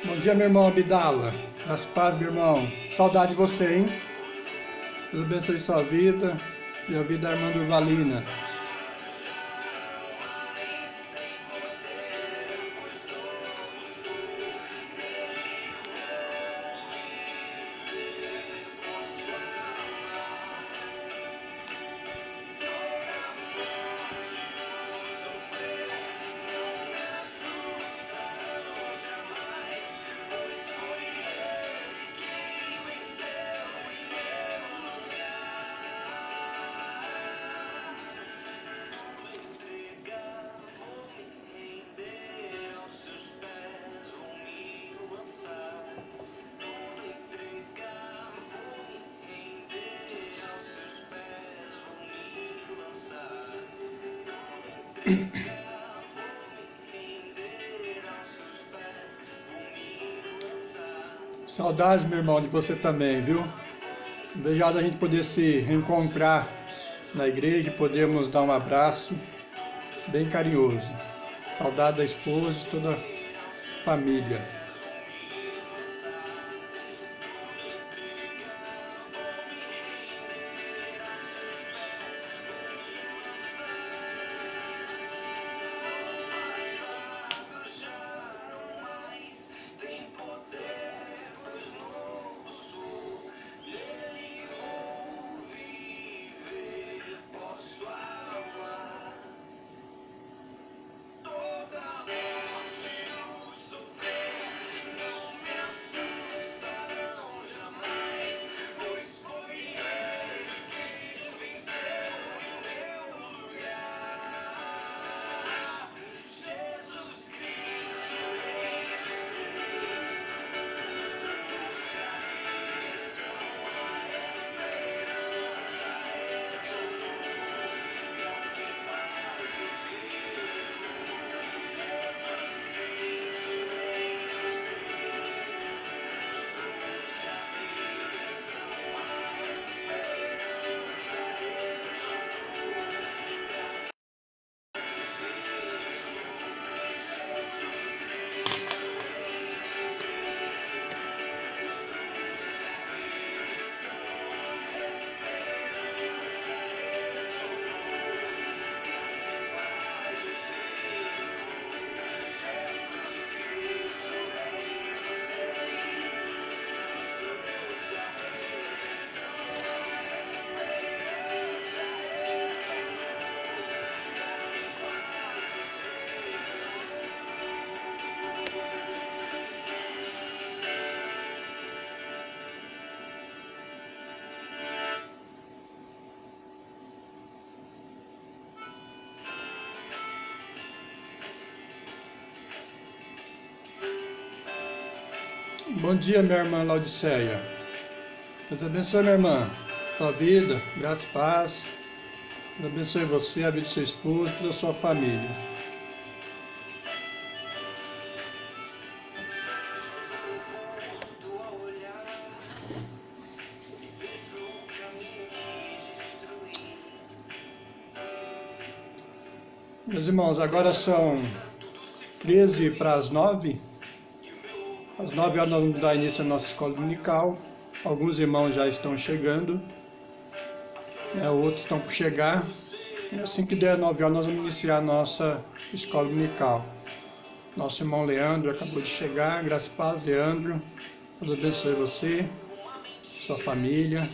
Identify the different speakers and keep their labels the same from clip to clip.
Speaker 1: Bom dia, meu irmão Abdala. Nas paz, meu irmão. Saudade de você, hein? Deus abençoe sua vida e a vida da irmã Durvalina. Saudades, meu irmão, de você também, viu? Desejado a gente poder se reencontrar na igreja, podermos dar um abraço bem carinhoso. Saudade da esposa e de toda a família. Bom dia, minha irmã Laudiceia. Deus abençoe, minha irmã, sua vida, graça e paz. Deus abençoe você, a vida do seu esposo e toda a sua família. Meus irmãos, agora são 13 para as 9. Às 9 horas nós vamos dar início à nossa escola dominical. Alguns irmãos já estão chegando, outros estão por chegar. E assim que der 9 horas nós vamos iniciar a nossa escola dominical. Nosso irmão Leandro acabou de chegar. Graças a paz, Leandro. Deus abençoe você, sua família.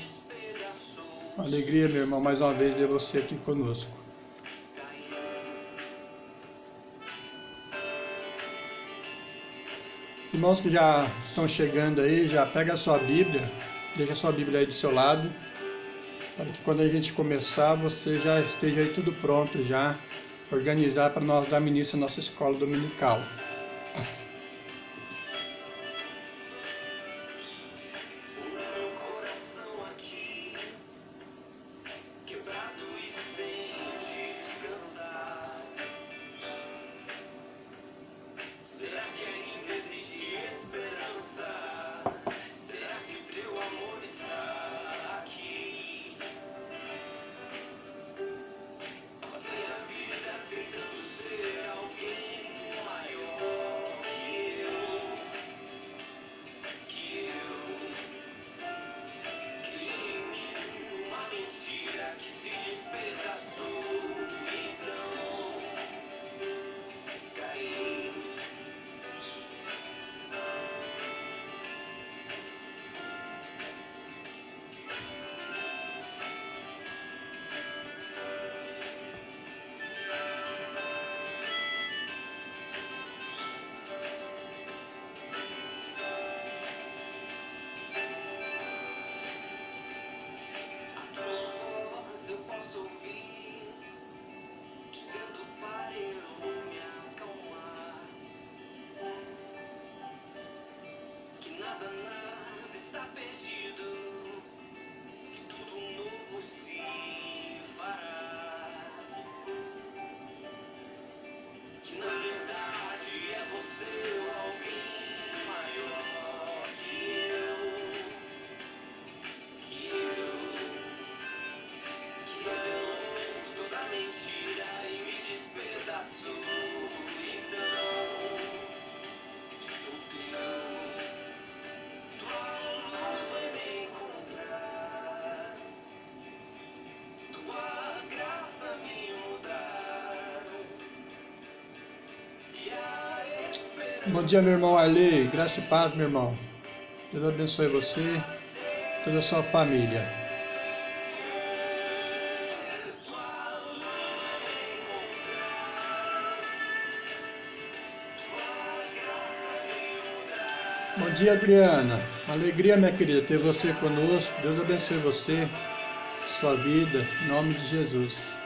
Speaker 1: Uma alegria, meu irmão, mais uma vez ver você aqui conosco. Os irmãos que já estão chegando aí, já pega a sua Bíblia, deixa a sua Bíblia aí do seu lado, para que quando a gente começar, você já esteja aí tudo pronto, já organizar para nós dar início à nossa escola dominical. Bom dia, meu irmão Arley. Graça e paz, meu irmão. Deus abençoe você, toda a sua família. Bom dia, Adriana. Uma alegria, minha querida, ter você conosco. Deus abençoe você, sua vida, em nome de Jesus.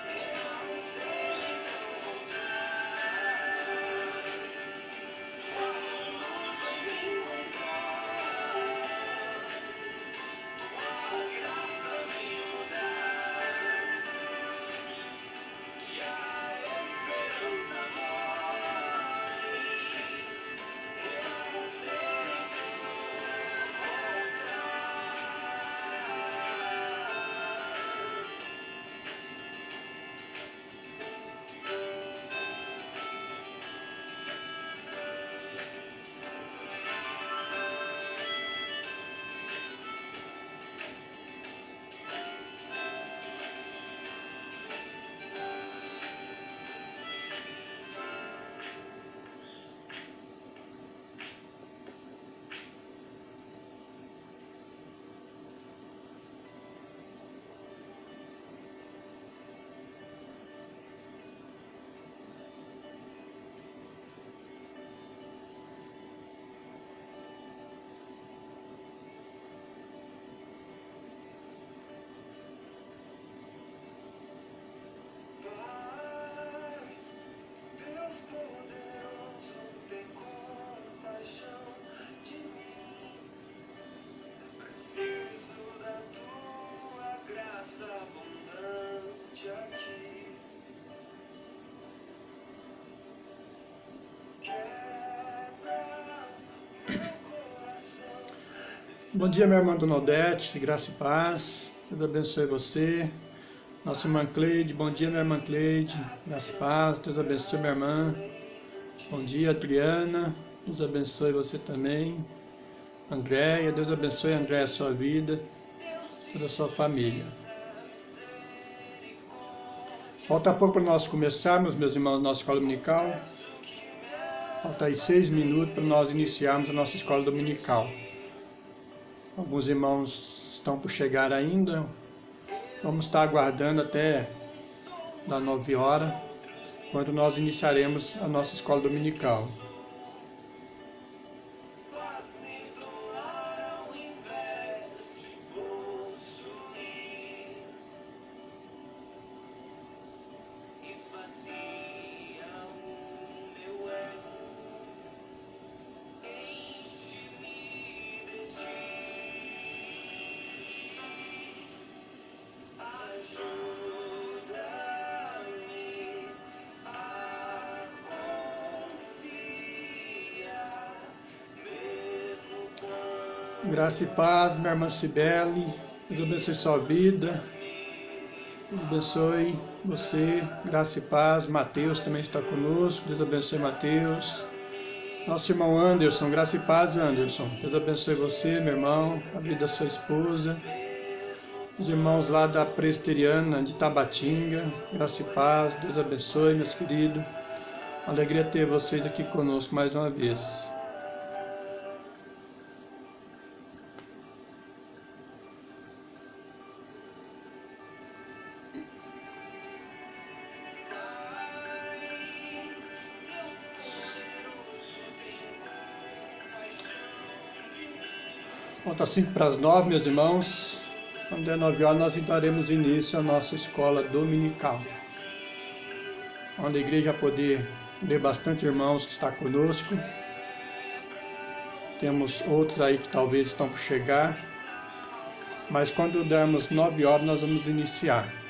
Speaker 1: Bom dia, minha irmã Dona Odete, graça e paz, Deus abençoe você. Nossa irmã Cleide, bom dia, minha irmã Cleide, graça e paz, Deus abençoe minha irmã. Bom dia, Adriana, Deus abençoe você também. Andréia, Deus abençoe, Andréia, a sua vida, toda a sua família. Falta pouco para nós começarmos, meus irmãos, nossa escola dominical. Falta aí 6 minutos para nós iniciarmos a nossa escola dominical. Alguns irmãos estão por chegar ainda. Vamos estar aguardando até das 9 horas, quando nós iniciaremos a nossa escola dominical. Graça e paz, minha irmã Cibele, Deus abençoe sua vida, Deus abençoe você, graça e paz. Mateus também está conosco, Deus abençoe Mateus. Nosso irmão Anderson, graça e paz, Anderson, Deus abençoe você, meu irmão, a vida da sua esposa. Os irmãos lá da Presbiteriana de Tabatinga, graça e paz, Deus abençoe, meus queridos. Alegria ter vocês aqui conosco mais uma vez. Falta 5 para as 9, meus irmãos. Quando der 9 horas, nós daremos início à nossa escola dominical. Onde a igreja poder ver bastante irmãos que está conosco. Temos outros aí que talvez estão por chegar. Mas quando dermos 9 horas, nós vamos iniciar.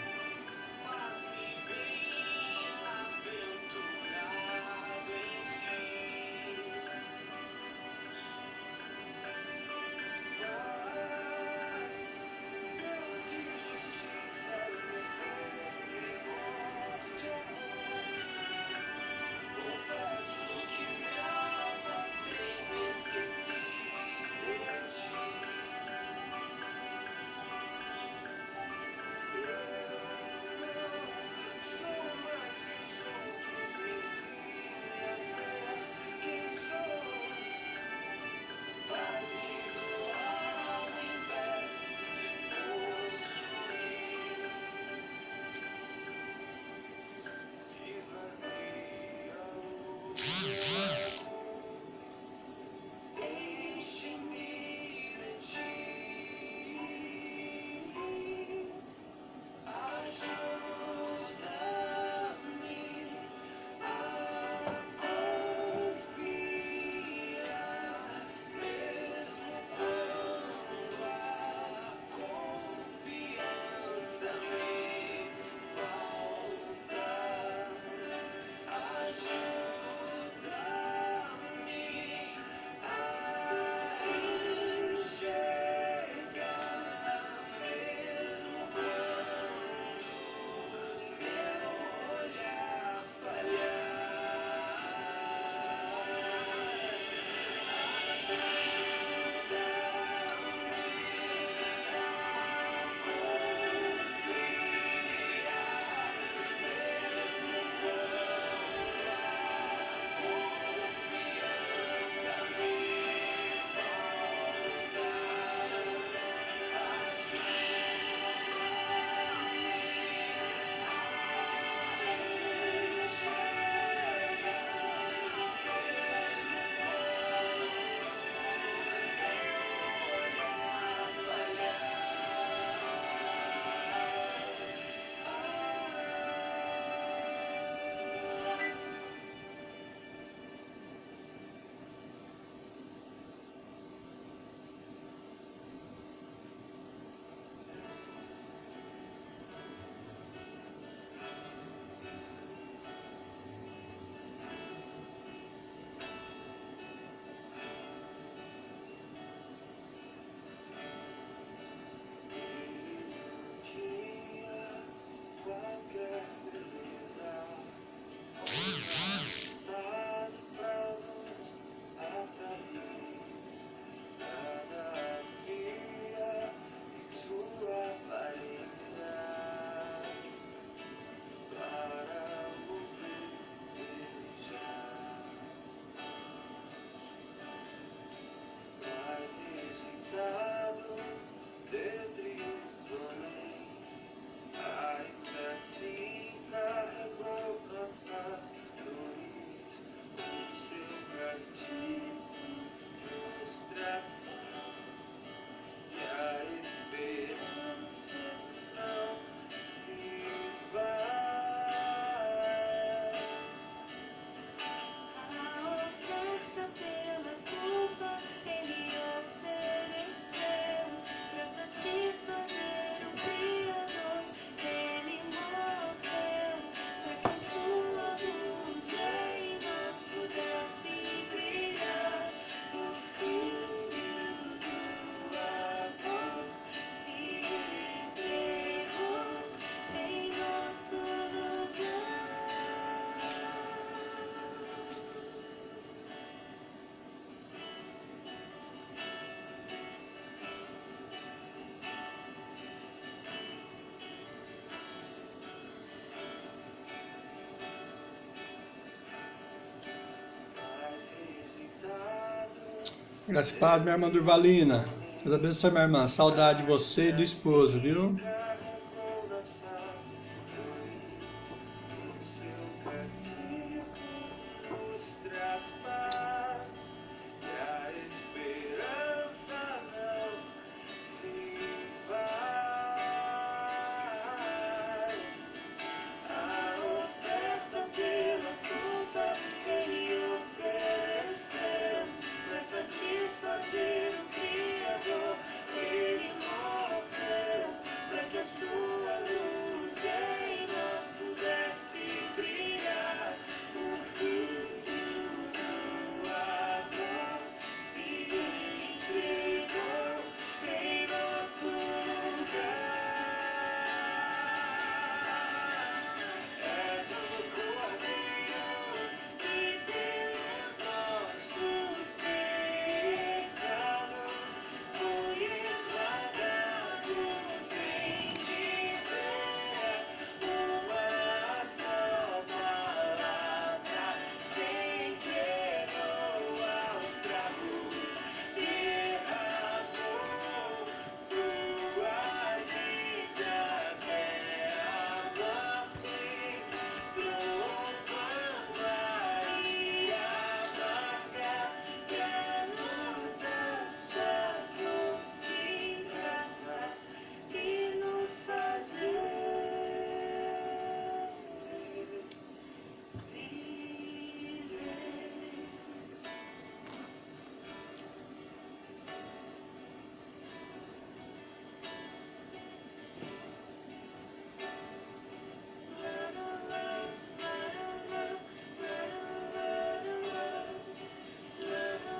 Speaker 1: Graças e paz, minha irmã Durvalina. Deus abençoe, minha irmã. Saudade de você e do esposo, viu?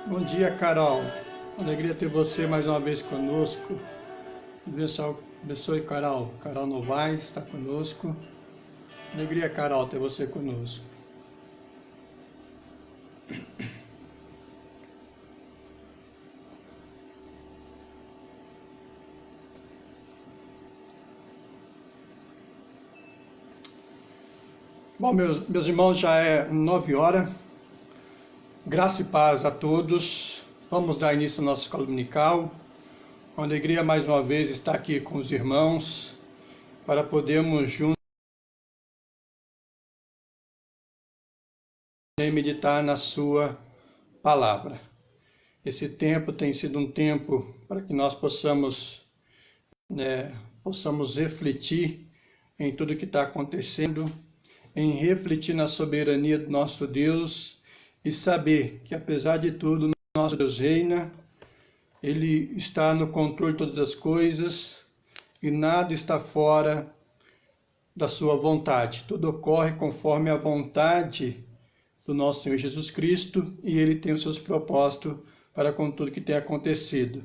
Speaker 1: Bom dia, Carol. Alegria ter você mais uma vez conosco. Deus abençoe, Carol. Carol Novaes está conosco. Alegria, Carol, ter você conosco. Bom, meus irmãos, já é 9 horas. Graça e paz a todos. Vamos dar início à nossa escola dominical. Uma alegria mais uma vez estar aqui com os irmãos para podermos juntos meditar na sua palavra. Esse tempo tem sido um tempo para que nós possamos refletir em tudo que está acontecendo, em refletir na soberania do nosso Deus e saber que, apesar de tudo, nosso Deus reina, Ele está no controle de todas as coisas e nada está fora da sua vontade. Tudo ocorre conforme a vontade do nosso Senhor Jesus Cristo e Ele tem os seus propósitos para com tudo que tem acontecido.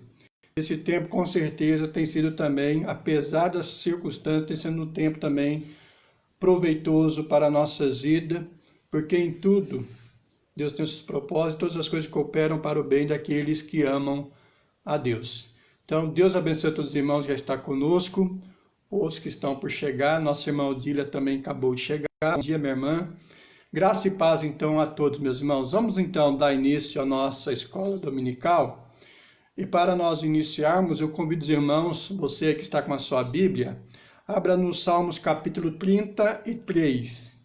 Speaker 1: Esse tempo, com certeza, tem sido também, apesar das circunstâncias, tem sido um tempo também proveitoso para a nossa vida, porque em tudo Deus tem os seus propósitos, todas as coisas cooperam para o bem daqueles que amam a Deus. Então, Deus abençoe a todos os irmãos que já estão conosco, outros que estão por chegar. Nossa irmã Odília também acabou de chegar. Bom dia, minha irmã. Graça e paz, então, a todos, meus irmãos. Vamos, então, dar início à nossa escola dominical. E para nós iniciarmos, eu convido os irmãos, você que está com a sua Bíblia, abra no Salmos capítulo 33.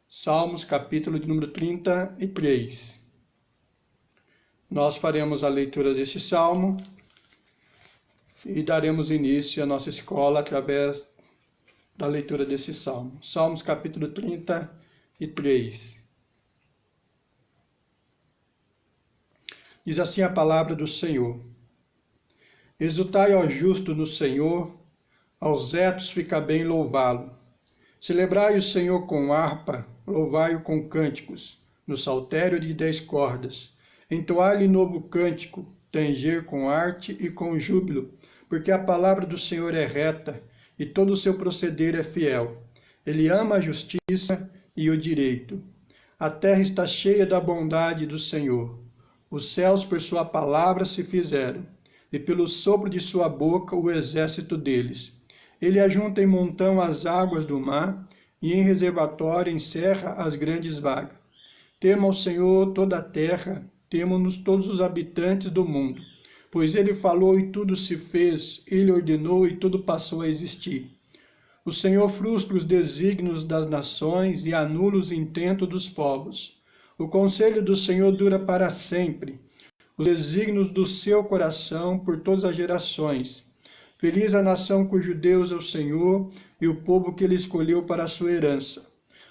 Speaker 1: Salmos capítulo de número 33. Nós faremos a leitura desse salmo e daremos início à nossa escola através da leitura desse salmo. Salmos capítulo 33. Diz assim a palavra do Senhor: Exultai ao justo no Senhor, aos retos fica bem louvá-lo. Celebrai o Senhor com harpa, louvai-o com cânticos, no saltério de 10 cordas. Entoai-lhe novo cântico, tanger com arte e com júbilo, porque a palavra do Senhor é reta, e todo o seu proceder é fiel. Ele ama a justiça e o direito. A terra está cheia da bondade do Senhor. Os céus por sua palavra se fizeram, e pelo sopro de sua boca o exército deles. Ele ajunta em montão as águas do mar, e em reservatório encerra as grandes vagas. Tema ao Senhor toda a terra, temo-nos todos os habitantes do mundo. Pois ele falou e tudo se fez, ele ordenou e tudo passou a existir. O Senhor frustra os desígnios das nações e anula os intentos dos povos. O conselho do Senhor dura para sempre, os desígnios do seu coração por todas as gerações. Feliz a nação cujo Deus é o Senhor e o povo que ele escolheu para a sua herança.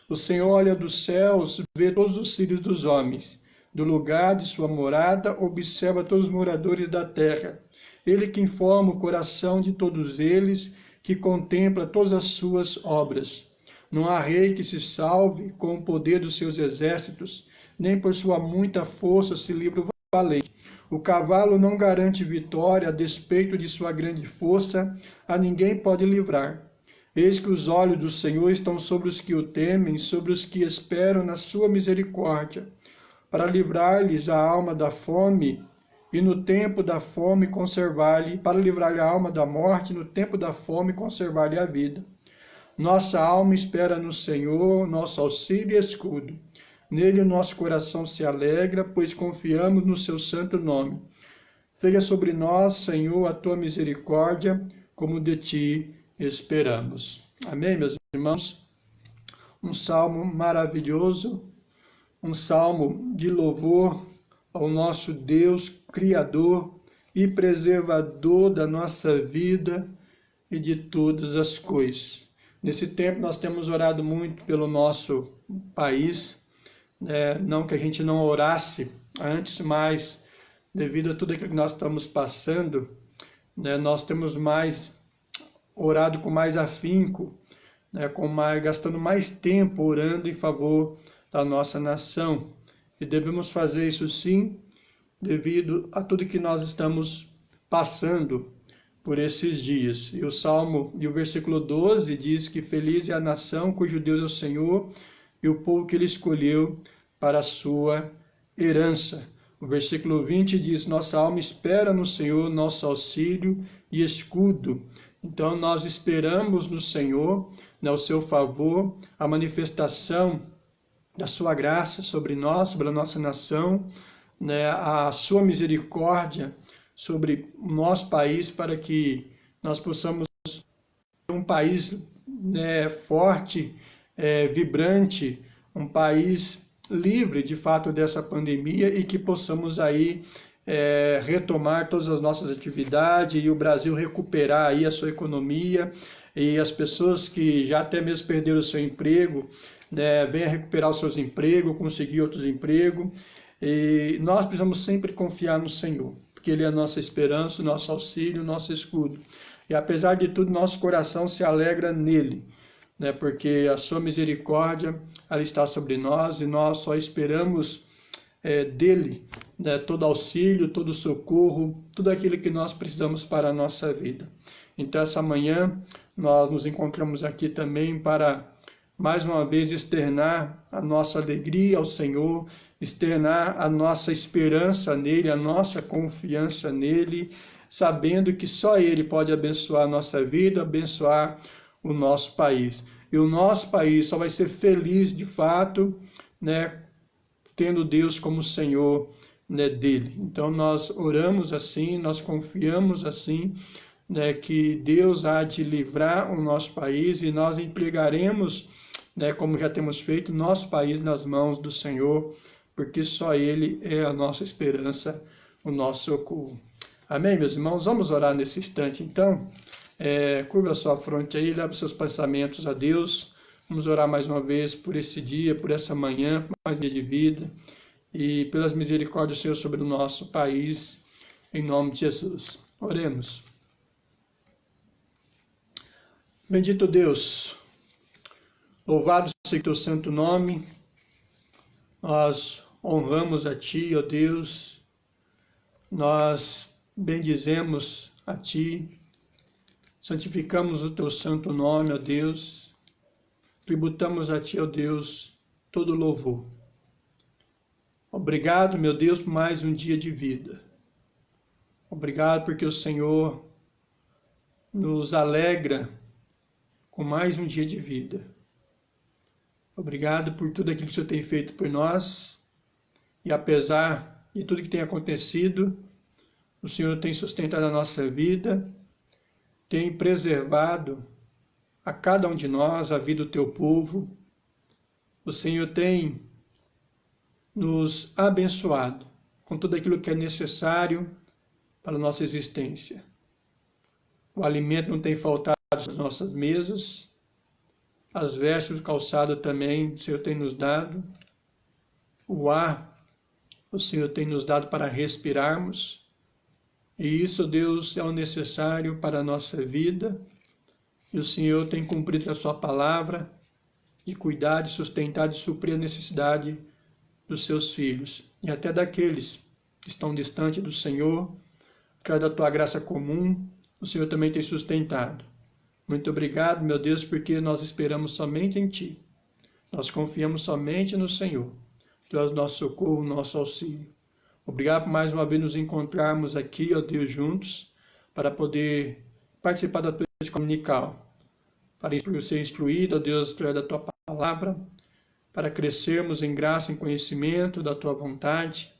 Speaker 1: O Senhor olha dos céus, vê todos os filhos dos homens. Do lugar de sua morada, observa todos os moradores da terra. Ele que informa o coração de todos eles, que contempla todas as suas obras. Não há rei que se salve com o poder dos seus exércitos, nem por sua muita força se livra o valente. O cavalo não garante vitória, a despeito de sua grande força, a ninguém pode livrar. Eis que os olhos do Senhor estão sobre os que o temem, sobre os que esperam na sua misericórdia, para livrar-lhes a alma da fome e no tempo da fome conservar-lhe, para livrar-lhe a alma da morte, no tempo da fome conservar-lhe a vida. Nossa alma espera no Senhor, nosso auxílio e escudo. Nele o nosso coração se alegra, pois confiamos no seu santo nome. Seja sobre nós, Senhor, a tua misericórdia, como de ti esperamos. Amém, meus irmãos? Um salmo maravilhoso, um salmo de louvor ao nosso Deus, Criador e preservador da nossa vida e de todas as coisas. Nesse tempo nós temos orado muito pelo nosso país, não que a gente não orasse antes, mas devido a tudo aquilo que nós estamos passando, nós temos mais orado com mais afinco, gastando mais tempo orando em favor da nossa nação. E devemos fazer isso sim, devido a tudo que nós estamos passando por esses dias. E o versículo 12 diz que feliz é a nação cujo Deus é o Senhor e o povo que ele escolheu para a sua herança. O versículo 20 diz, nossa alma espera no Senhor, nosso auxílio e escudo. Então nós esperamos no Senhor, o seu favor, a manifestação da sua graça sobre nós, sobre a nossa nação, a sua misericórdia sobre o nosso país, para que nós possamos ter um país forte, vibrante, um país livre de fato dessa pandemia e que possamos aí retomar todas as nossas atividades e o Brasil recuperar aí a sua economia e as pessoas que já até mesmo perderam o seu emprego, venham recuperar os seus empregos, conseguir outros empregos. E nós precisamos sempre confiar no Senhor, porque Ele é a nossa esperança, o nosso auxílio, o nosso escudo. E apesar de tudo, nosso coração se alegra nele, porque a sua misericórdia ela está sobre nós e nós só esperamos dele, todo auxílio, todo socorro, tudo aquilo que nós precisamos para a nossa vida. Então essa manhã nós nos encontramos aqui também para mais uma vez externar a nossa alegria ao Senhor, externar a nossa esperança nele, a nossa confiança nele, sabendo que só Ele pode abençoar a nossa vida, abençoar o nosso país. E o nosso país só vai ser feliz de fato, tendo Deus como Senhor dele. Então nós oramos assim, nós confiamos assim, que Deus há de livrar o nosso país e nós entregaremos, como já temos feito, nosso país nas mãos do Senhor, porque só Ele é a nossa esperança, o nosso socorro. Amém, meus irmãos? Vamos orar nesse instante, então. Curva a sua fronte aí, leve seus pensamentos a Deus. Vamos orar mais uma vez por esse dia, por essa manhã, por mais um dia de vida e pelas misericórdias do Senhor sobre o nosso país, em nome de Jesus. Oremos. Bendito Deus, louvado seja o teu santo nome, nós honramos a Ti, ó Deus, nós bendizemos a Ti, santificamos o Teu santo nome, ó Deus, tributamos a Ti, ó Deus, todo louvor. Obrigado, meu Deus, por mais um dia de vida. Obrigado porque o Senhor nos alegra com mais um dia de vida. Obrigado por tudo aquilo que o Senhor tem feito por nós. E apesar de tudo que tem acontecido. O Senhor tem sustentado a nossa vida, tem preservado a cada um de nós, a vida do teu povo. O Senhor tem nos abençoado com tudo aquilo que é necessário para a nossa existência. O alimento não tem faltado nas nossas mesas, as vestes, o calçado também o Senhor tem nos dado, o ar o Senhor tem nos dado para respirarmos, e isso, Deus, é o necessário para a nossa vida, e o Senhor tem cumprido a sua palavra, de cuidar, de sustentar, de suprir a necessidade dos seus filhos, e até daqueles que estão distantes do Senhor, que da tua graça comum, o Senhor também tem sustentado. Muito obrigado, meu Deus, porque nós esperamos somente em Ti. Nós confiamos somente no Senhor. Tu és nosso socorro, nosso auxílio. Obrigado por mais uma vez nos encontrarmos aqui, ó Deus, juntos, para poder participar da tua escola dominical, para ser instruído, ó Deus, através da tua palavra, para crescermos em graça, em conhecimento da tua vontade.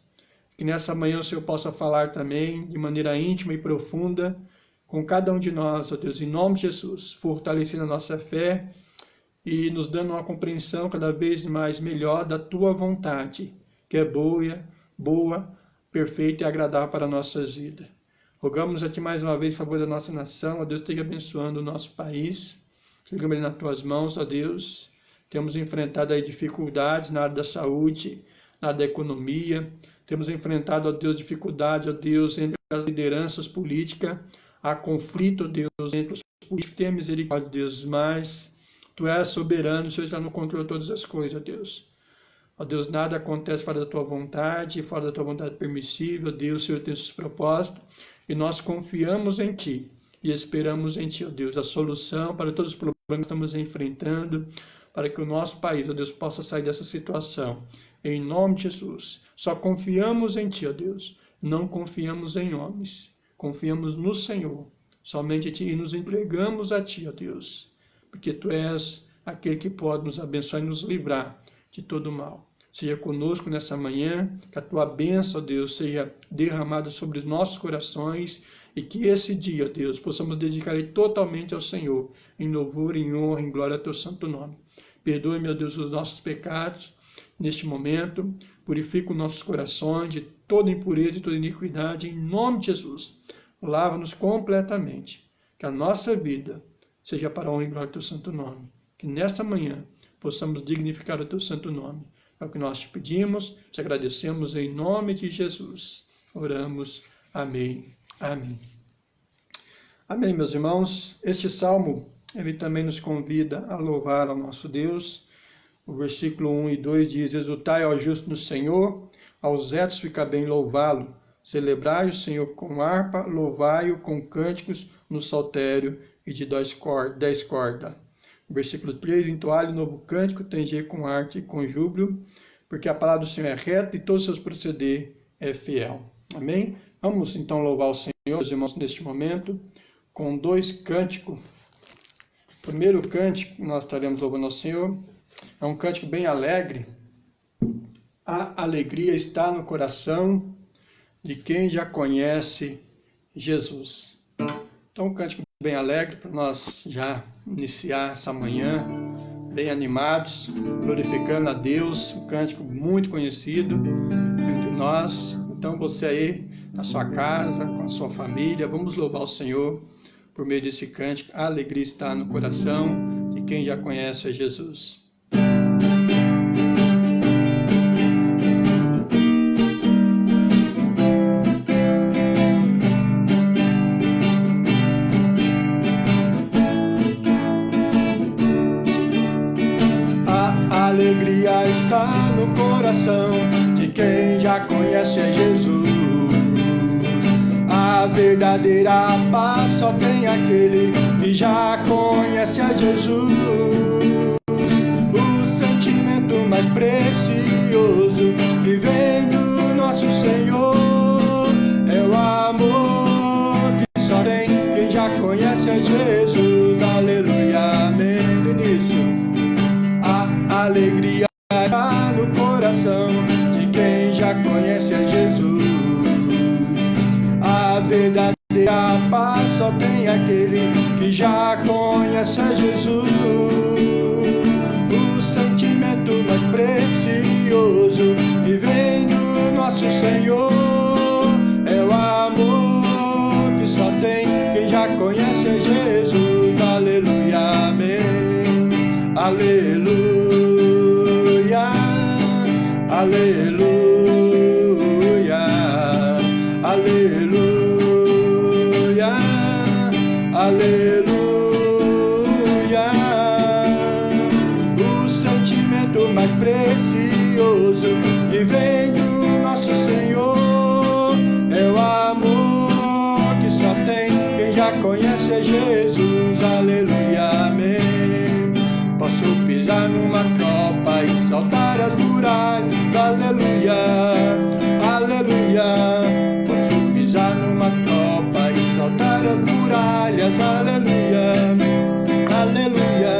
Speaker 1: Que nessa manhã o Senhor possa falar também de maneira íntima e profunda com cada um de nós, ó Deus, em nome de Jesus, fortalecendo a nossa fé e nos dando uma compreensão cada vez mais melhor da tua vontade, que é boa, perfeita e agradável para a nossa vida. Rogamos a Ti mais uma vez em favor da nossa nação, ó Deus, esteja abençoando o nosso país, entregamos ele nas Tuas mãos, ó Deus. Temos enfrentado aí dificuldades na área da saúde, na área da economia, temos enfrentado, ó Deus, dificuldade, ó Deus, entre as lideranças políticas, há conflito, ó Deus, entre os políticos. Tenha misericórdia, Deus, mas Tu és soberano, o Senhor está no controle de todas as coisas, ó Deus. Ó Deus, nada acontece fora da Tua vontade, fora da Tua vontade permissível, ó Deus, o Senhor tem seus propósitos, e nós confiamos em Ti, e esperamos em Ti, ó Deus, a solução para todos os problemas que estamos enfrentando, para que o nosso país, ó Deus, possa sair dessa situação. Em nome de Jesus, só confiamos em Ti, ó Deus, não confiamos em homens, confiamos no Senhor, somente em Ti, e nos entregamos a Ti, ó Deus, porque Tu és aquele que pode nos abençoar e nos livrar de todo mal. Seja conosco nessa manhã, que a Tua bênção, ó Deus, seja derramada sobre os nossos corações, e que esse dia, ó Deus, possamos dedicar ele totalmente ao Senhor, em louvor, em honra, em glória ao Teu santo nome. Perdoe, meu Deus, os nossos pecados neste momento, purifica os nossos corações de toda impureza e toda iniquidade, em nome de Jesus. Lava-nos completamente, que a nossa vida seja para a honra e glória do Teu santo nome. Que nesta manhã possamos dignificar o Teu santo nome. É o que nós te pedimos, te agradecemos em nome de Jesus. Oramos. Amém. Amém. Amém, meus irmãos. Este salmo, ele também nos convida a louvar ao nosso Deus. O versículo 1 e 2 diz: Exultai ao justo no Senhor, aos retos fica bem louvá-lo. Celebrai o Senhor com harpa, louvai-o com cânticos no saltério e de 10 cordas. Versículo 3, entoai-lhe novo cântico, tangei com arte e com júbilo, porque a palavra do Senhor é reta e todo o seu proceder é fiel. Amém? Vamos então louvar o Senhor, meus irmãos, neste momento, com 2 cânticos. O primeiro cântico que nós estaremos louvando ao Senhor é um cântico bem alegre. A alegria está no coração de quem já conhece Jesus. Então, um cântico bem alegre para nós já iniciar essa manhã, bem animados, glorificando a Deus, um cântico muito conhecido entre nós. Então, você aí, na sua casa, com a sua família, vamos louvar o Senhor por meio desse cântico. A alegria está no coração de quem já conhece a Jesus. A alegria está no coração de quem já conhece a Jesus. A verdadeira paz só tem aquele que já conhece a Jesus. O sentimento mais precioso que vem do nosso Senhor é o amor que só tem quem já conhece a Jesus. Aleluia, amém. Do início, a alegria está no coração de quem já conhece a Jesus. nosso Senhor é o amor que só tem quem já conhece Jesus. Aleluia, amém. Aleluia, aleluia, aleluia, aleluia. O sentimento mais precioso que vem do nosso Senhor é o amor que só tem quem já conhece Jesus. Aleluia, amém. Posso pisar numa copa e saltar as muralhas. Aleluia, aleluia. Posso pisar numa copa e saltar as muralhas. Aleluia, aleluia.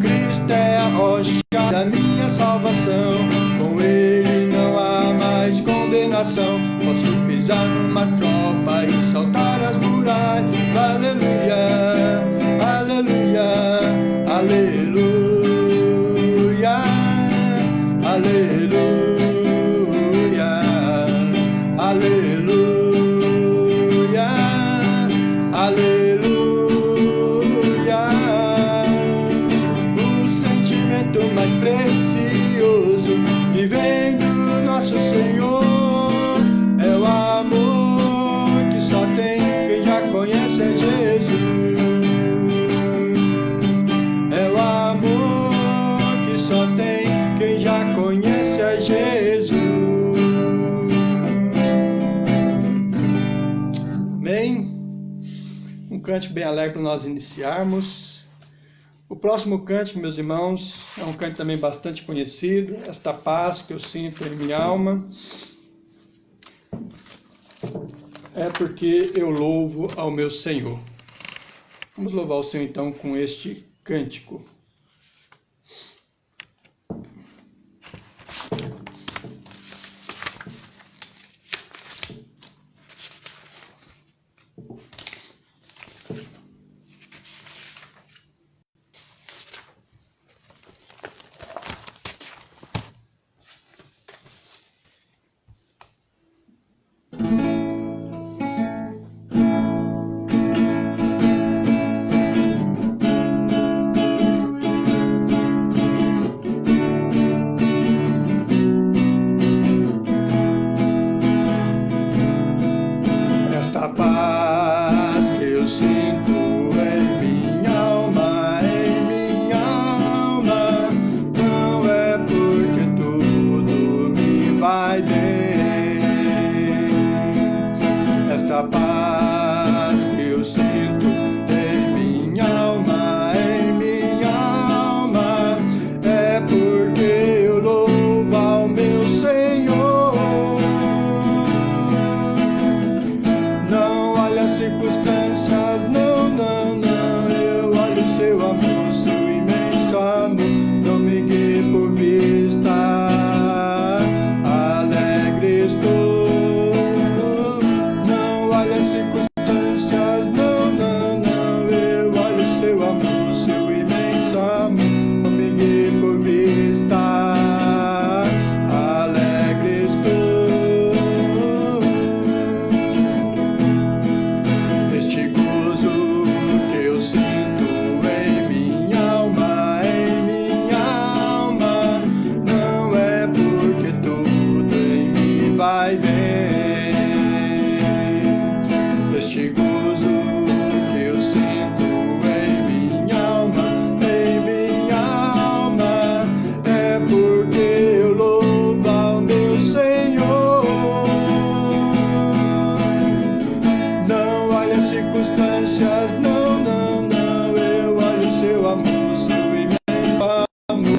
Speaker 1: Cristo é a rocha da minha salvação, com Ele não há mais condenação. Posso pisar numa copa e saltar as muralhas. Aleluia, aleluia, aleluia, aleluia, aleluia, aleluia. O sentimento mais precioso que vem do nosso Senhor é o amor que só tem quem já conhece Jesus. É o amor que só tem quem já conhece a Jesus. Amém? Um cântico bem alegre para nós iniciarmos. O próximo cântico, meus irmãos, é um cântico também bastante conhecido. Esta paz que eu sinto em minha alma é porque eu louvo ao meu Senhor. Vamos louvar o Senhor então com este cântico.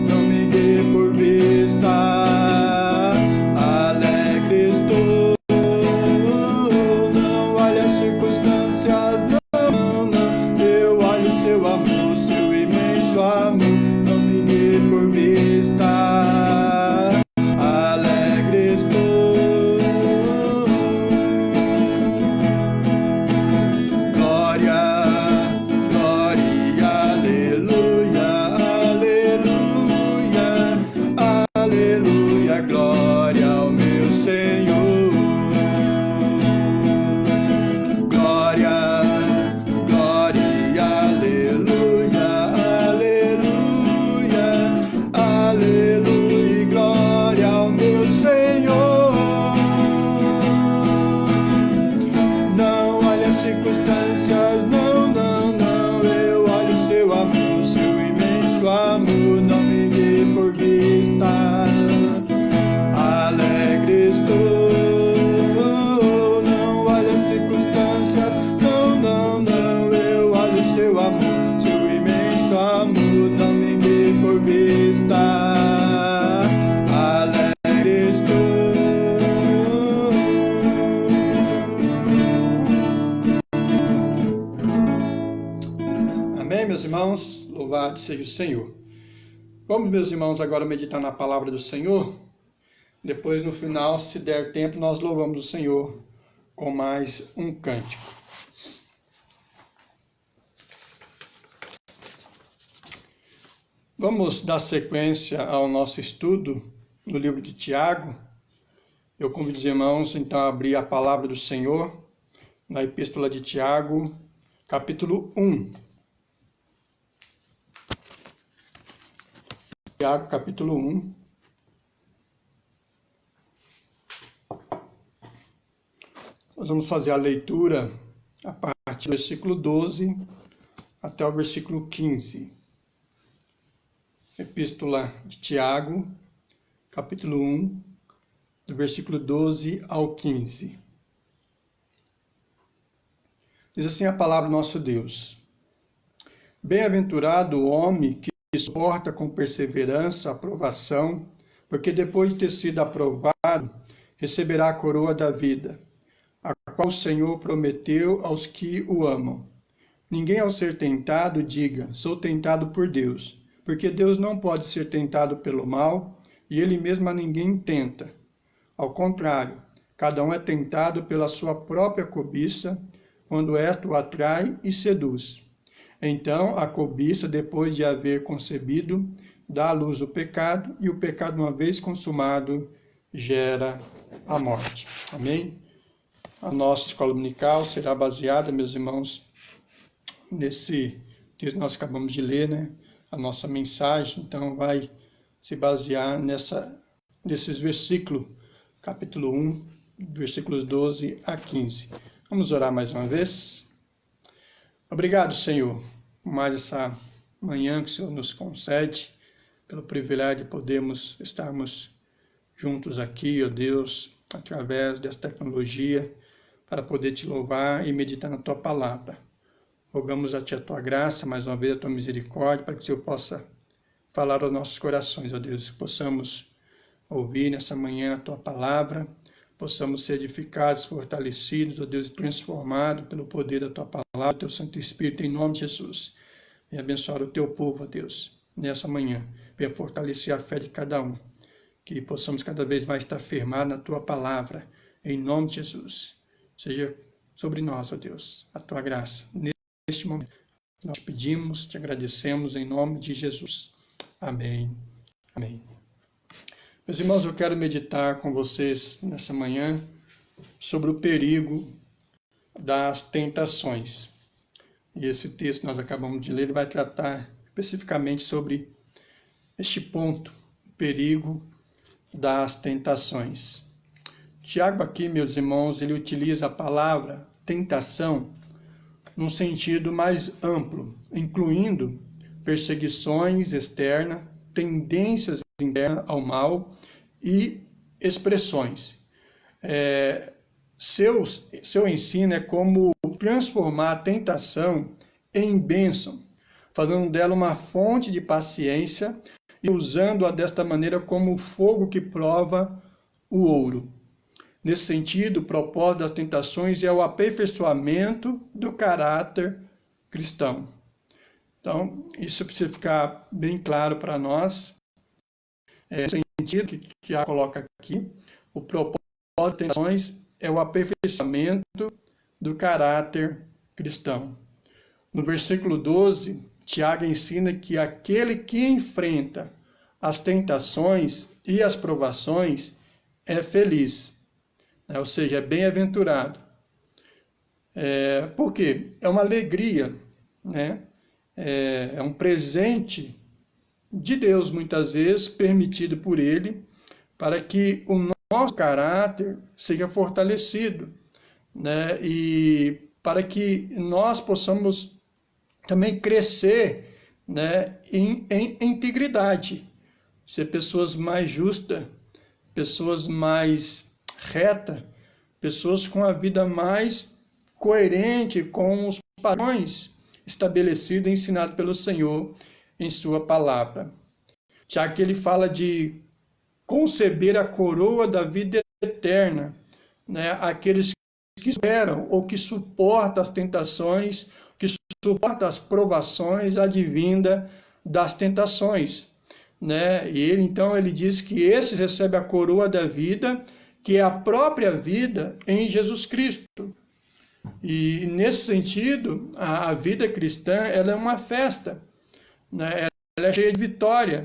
Speaker 1: Não me dê por vista, alegre estou. Louvado seja o Senhor. Vamos, meus irmãos, agora meditar na palavra do Senhor. Depois, no final, se der tempo, nós louvamos o Senhor com mais um cântico. Vamos dar sequência ao nosso estudo no livro de Tiago. Eu convido os irmãos, então, a abrir a palavra do Senhor na Epístola de Tiago, capítulo 1. Tiago, capítulo 1. Nós vamos fazer a leitura a partir do versículo 12 até o versículo 15. Epístola de Tiago, capítulo 1, do versículo 12 ao 15. Diz assim a palavra do nosso Deus: Bem-aventurado o homem que suporta com perseverança a provação, porque depois de ter sido aprovado, receberá a coroa da vida, a qual o Senhor prometeu aos que o amam. Ninguém, ao ser tentado, diga: sou tentado por Deus, porque Deus não pode ser tentado pelo mal, e ele mesmo a ninguém tenta. Ao contrário, cada um é tentado pela sua própria cobiça, quando esta o atrai e seduz. Então, a cobiça, depois de haver concebido, dá à luz o pecado, e o pecado, uma vez consumado, gera a morte. Amém? A nossa escola dominical será baseada, meus irmãos, nesse texto que nós acabamos de ler, né? A nossa mensagem, então, vai se basear nesses versículos, capítulo 1, versículos 12 a 15. Vamos orar mais uma vez? Obrigado, Senhor, por mais essa manhã que o Senhor nos concede, pelo privilégio de podermos estarmos juntos aqui, ó Deus, através dessa tecnologia, para poder te louvar e meditar na tua palavra. Rogamos a ti a tua graça, mais uma vez a tua misericórdia, para que o Senhor possa falar aos nossos corações, ó Deus, que possamos ouvir nessa manhã a tua palavra, possamos ser edificados, fortalecidos, ó Deus, e transformados pelo poder da tua palavra, teu Santo Espírito, em nome de Jesus. E abençoar o teu povo, ó Deus, nessa manhã. Venha fortalecer a fé de cada um, que possamos cada vez mais estar firmados na tua palavra, em nome de Jesus. Seja sobre nós, ó Deus, a tua graça. Neste momento, nós te pedimos, te agradecemos em nome de Jesus. Amém. Amém. Meus irmãos, eu quero meditar com vocês nessa manhã sobre o perigo das tentações. E esse texto que nós acabamos de ler vai tratar especificamente sobre este ponto, o perigo das tentações. Tiago aqui, meus irmãos, ele utiliza a palavra tentação num sentido mais amplo, incluindo perseguições externas, tendências internas ao mal e expressões. Seu ensino é como transformar a tentação em bênção, fazendo dela uma fonte de paciência e usando-a desta maneira como o fogo que prova o ouro. Nesse sentido, o propósito das tentações é o aperfeiçoamento do caráter cristão. Então, isso precisa ficar bem claro para nós. No sentido que Tiago coloca aqui, o propósito das tentações é o aperfeiçoamento do caráter cristão. No versículo 12, Tiago ensina que aquele que enfrenta as tentações e as provações é feliz, né? Ou seja, é bem-aventurado. Por quê? É uma alegria, né? É um presente de Deus, muitas vezes, permitido por Ele, para que o nosso caráter seja fortalecido, né? E para que nós possamos também crescer, né, em integridade, ser pessoas mais justas, pessoas mais retas, pessoas com a vida mais coerente com os padrões estabelecidos e ensinados pelo Senhor em sua palavra. Já que ele fala de conceber a coroa da vida eterna, né, aqueles que esperam ou que suportam as tentações, que suportam as provações advindas das tentações, né? E ele diz que esses recebem a coroa da vida, que é a própria vida em Jesus Cristo. E nesse sentido, a vida cristã, ela é uma festa, né? Ela é cheia de vitória,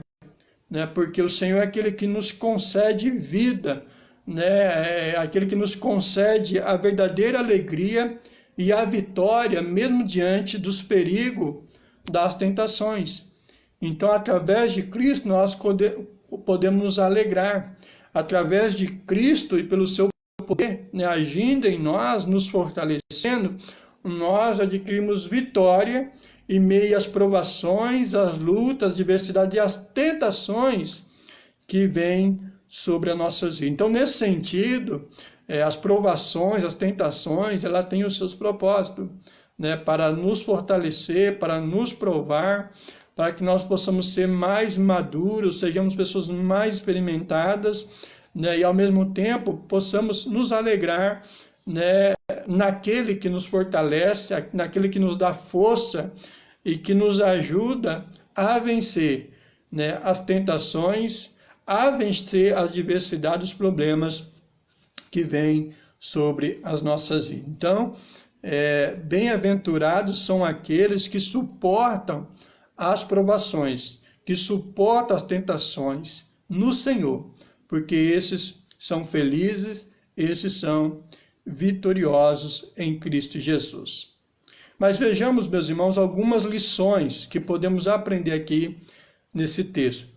Speaker 1: né? Porque o Senhor é aquele que nos concede vida, né? É aquele que nos concede a verdadeira alegria e a vitória, mesmo diante dos perigos das tentações. Então, através de Cristo, nós podemos nos alegrar. Através de Cristo e pelo seu poder, né, agindo em nós, nos fortalecendo, nós adquirimos vitória em meio às provações, às lutas, às diversidades e às tentações que vêm sobre as nossas vidas. Então, nesse sentido, as provações, as tentações, ela têm os seus propósitos, né, para nos fortalecer, para nos provar, para que nós possamos ser mais maduros, sejamos pessoas mais experimentadas, né, e ao mesmo tempo possamos nos alegrar, né, naquele que nos fortalece, naquele que nos dá força e que nos ajuda a vencer, né, as tentações, a vencer as diversidades, os problemas que vêm sobre as nossas vidas. Então, bem-aventurados são aqueles que suportam as provações, que suportam as tentações no Senhor, porque esses são felizes, esses são vitoriosos em Cristo Jesus. Mas vejamos, meus irmãos, algumas lições que podemos aprender aqui nesse texto.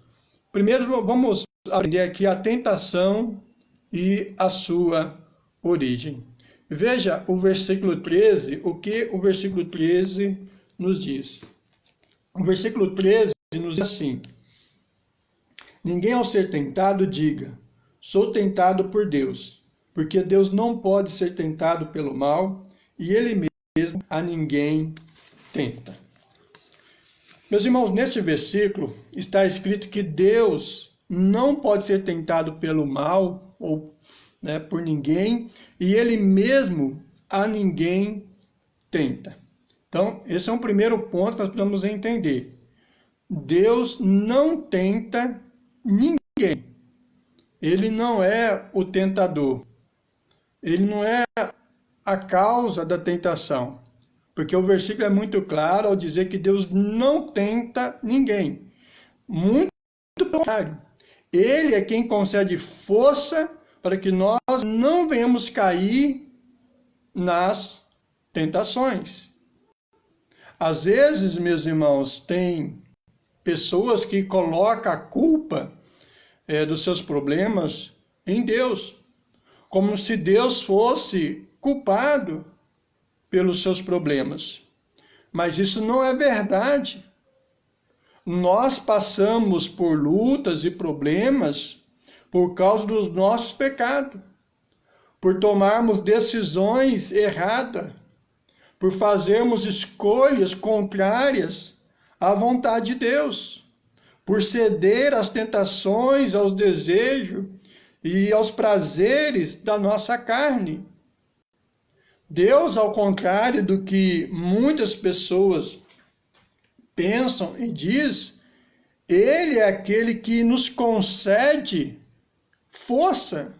Speaker 1: Primeiro, vamos aprender aqui a tentação e a sua origem. Veja o versículo 13, o que o versículo 13 nos diz. O versículo 13 nos diz assim: ninguém ao ser tentado diga, sou tentado por Deus, porque Deus não pode ser tentado pelo mal, e Ele mesmo a ninguém tenta. Meus irmãos, neste versículo está escrito que Deus não pode ser tentado pelo mal, ou por ninguém, e Ele mesmo a ninguém tenta. Então, esse é um primeiro ponto que nós precisamos entender. Deus não tenta ninguém. Ele não é o tentador. Ele não é a causa da tentação. Porque o versículo é muito claro ao dizer que Deus não tenta ninguém. Muito pelo contrário. Ele é quem concede força para que nós não venhamos cair nas tentações. Às vezes, meus irmãos, tem pessoas que colocam a culpa dos seus problemas em Deus, como se Deus fosse culpado pelos seus problemas. Mas isso não é verdade. Nós passamos por lutas e problemas por causa dos nossos pecados, por tomarmos decisões erradas, por fazermos escolhas contrárias à vontade de Deus, por ceder às tentações, aos desejos e aos prazeres da nossa carne. Deus, ao contrário do que muitas pessoas pensam e diz, Ele é aquele que nos concede força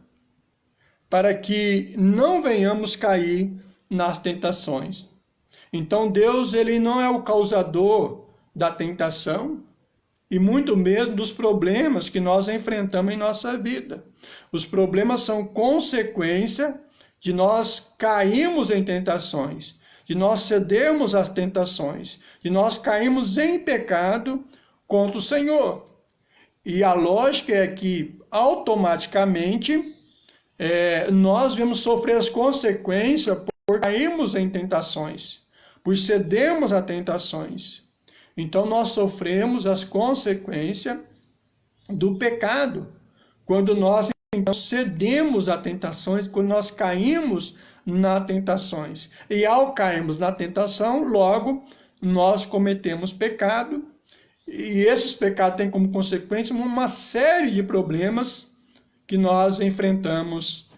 Speaker 1: para que não venhamos cair nas tentações. Então Deus, ele não é o causador da tentação e muito menos dos problemas que nós enfrentamos em nossa vida. Os problemas são consequência de nós cairmos em tentações, de nós cedermos às tentações, de nós cairmos em pecado contra o Senhor. E a lógica é que automaticamente nós vamos sofrer as consequências por cairmos em tentações, por cedermos a tentações. Então nós sofremos as consequências do pecado, quando nós então cedemos a tentações, quando nós caímos nas tentações. E ao cairmos na tentação, logo nós cometemos pecado, e esses pecados têm como consequência uma série de problemas que nós enfrentamos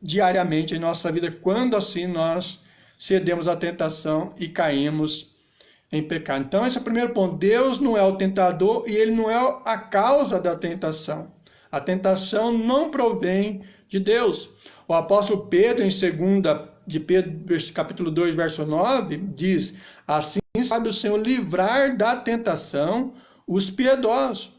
Speaker 1: diariamente em nossa vida, quando assim nós cedemos à tentação e caímos em pecado. Então, esse é o primeiro ponto. Deus não é o tentador e ele não é a causa da tentação. A tentação não provém de Deus. O apóstolo Pedro, em 2 de Pedro, capítulo 2, verso 9, diz: assim sabe o Senhor livrar da tentação os piedosos.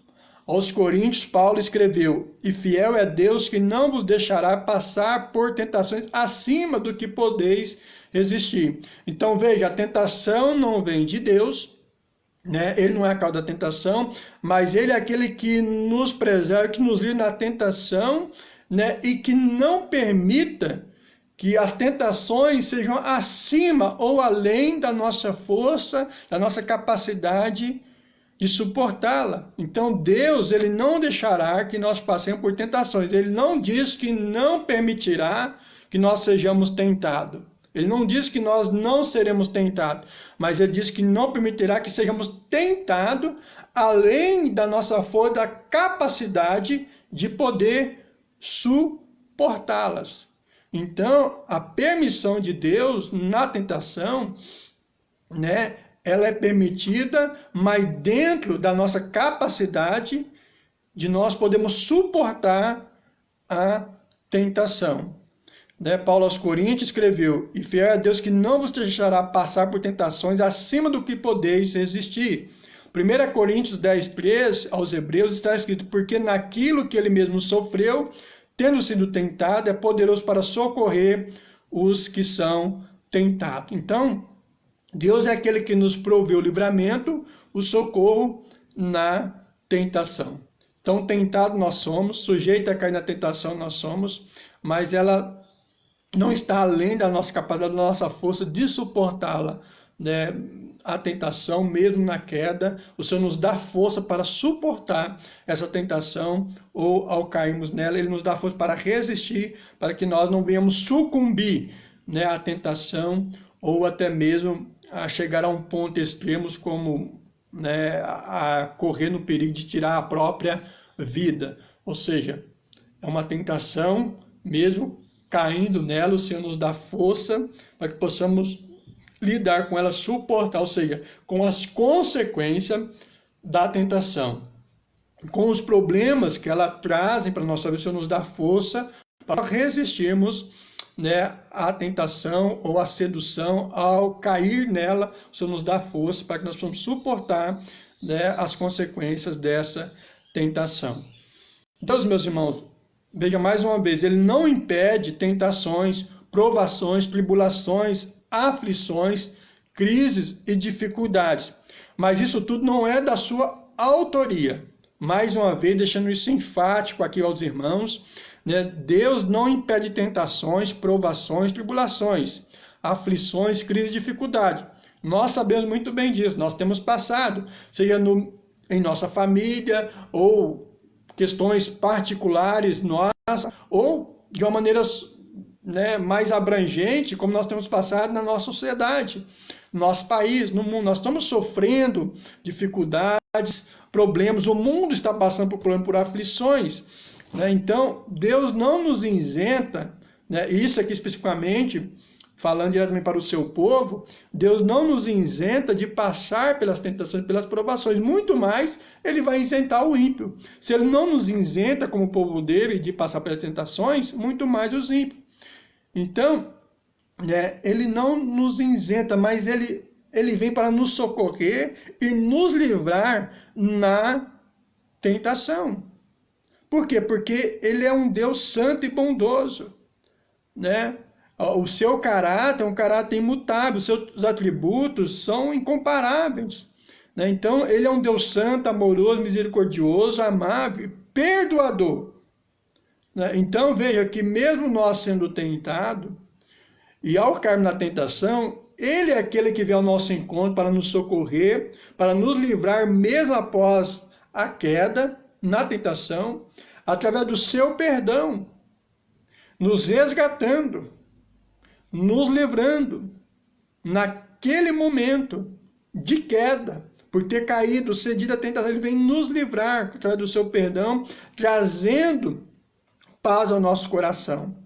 Speaker 1: Aos Coríntios, Paulo escreveu: e fiel é Deus que não vos deixará passar por tentações acima do que podeis resistir. Então veja, a tentação não vem de Deus, né? Ele não é a causa da tentação, mas ele é aquele que nos preserva, que nos livra da tentação, né? E que não permita que as tentações sejam acima ou além da nossa força, da nossa capacidade de suportá-la. Então Deus, ele não deixará que nós passemos por tentações. Ele não diz que não permitirá que nós sejamos tentados. Ele não diz que nós não seremos tentados, mas ele diz que não permitirá que sejamos tentados além da nossa força, da capacidade de poder suportá-las. Então, a permissão de Deus na tentação, né, ela é permitida, mas dentro da nossa capacidade de nós podemos suportar a tentação. Né? Paulo aos Coríntios escreveu: e fiel é Deus que não vos deixará passar por tentações acima do que podeis resistir. 1 Coríntios 10, 3, aos Hebreus está escrito: porque naquilo que ele mesmo sofreu, tendo sido tentado, é poderoso para socorrer os que são tentados. Então, Deus é aquele que nos proveu o livramento, o socorro na tentação. Então, tentado nós somos, sujeito a cair na tentação nós somos, mas ela não está além da nossa capacidade, da nossa força de suportá-la, né? A tentação, mesmo na queda, o Senhor nos dá força para suportar essa tentação, ou ao cairmos nela, Ele nos dá força para resistir, para que nós não venhamos sucumbir, né, à tentação, ou até mesmo a chegar a um ponto extremo, como, né, a correr no perigo de tirar a própria vida. Ou seja, é uma tentação, mesmo caindo nela, o Senhor nos dá força para que possamos lidar com ela, suportar, ou seja, com as consequências da tentação, com os problemas que ela trazem para a nossa vida. O Senhor nos dá força para resistirmos, né, à tentação ou à sedução. Ao cair nela, o Senhor nos dá força para que nós possamos suportar, né, as consequências dessa tentação. Deus, meus irmãos, veja mais uma vez, Ele não impede tentações, provações, tribulações, aflições, crises e dificuldades. Mas isso tudo não é da sua autoria. Mais uma vez, deixando isso enfático aqui aos irmãos, né? Deus não impede tentações, provações, tribulações, aflições, crises e dificuldades. Nós sabemos muito bem disso, nós temos passado, seja em nossa família, ou questões particulares nossas, ou de uma maneira, né, mais abrangente, como nós temos passado na nossa sociedade, no nosso país, no mundo. Nós estamos sofrendo dificuldades, problemas, o mundo está passando por problemas, por aflições, né? Então, Deus não nos isenta, né, isso aqui especificamente, falando diretamente para o seu povo, Deus não nos isenta de passar pelas tentações, pelas provações. Muito mais, Ele vai isentar o ímpio. Se Ele não nos isenta, como o povo dele, de passar pelas tentações, muito mais os ímpios. Então, né, Ele não nos isenta, mas ele vem para nos socorrer e nos livrar na tentação. Por quê? Porque Ele é um Deus santo e bondoso, né? O seu caráter é um caráter imutável, os seus atributos são incomparáveis, né? Então, Ele é um Deus santo, amoroso, misericordioso, amável, perdoador, né? Então, veja que mesmo nós sendo tentados, e ao cairmos na tentação, Ele é aquele que vem ao nosso encontro para nos socorrer, para nos livrar mesmo após a queda, na tentação, através do seu perdão, nos resgatando, nos livrando, naquele momento de queda, por ter caído, cedido à tentação. Ele vem nos livrar, através do seu perdão, trazendo paz ao nosso coração,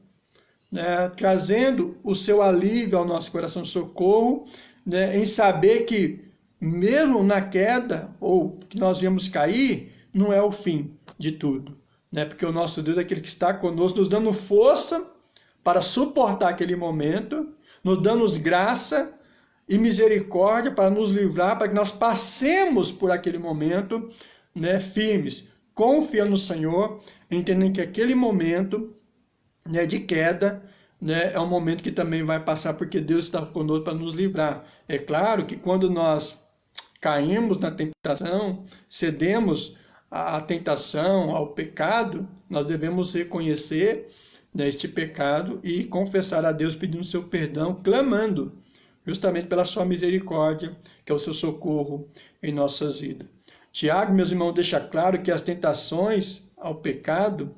Speaker 1: né? Trazendo o seu alívio ao nosso coração, socorro, né? Em saber que mesmo na queda, ou que nós viemos cair, não é o fim de tudo, né? Porque o nosso Deus é aquele que está conosco, nos dando força para suportar aquele momento, nos dando graça e misericórdia para nos livrar, para que nós passemos por aquele momento, né, firmes, confiando no Senhor, entendendo que aquele momento, né, de queda, né, é um momento que também vai passar, porque Deus está conosco para nos livrar. É claro que quando nós caímos na tentação, cedemos à tentação, ao pecado, nós devemos reconhecer, né, este pecado e confessar a Deus pedindo seu perdão, clamando justamente pela sua misericórdia, que é o seu socorro em nossas vidas. Tiago, meus irmãos, deixa claro que as tentações ao pecado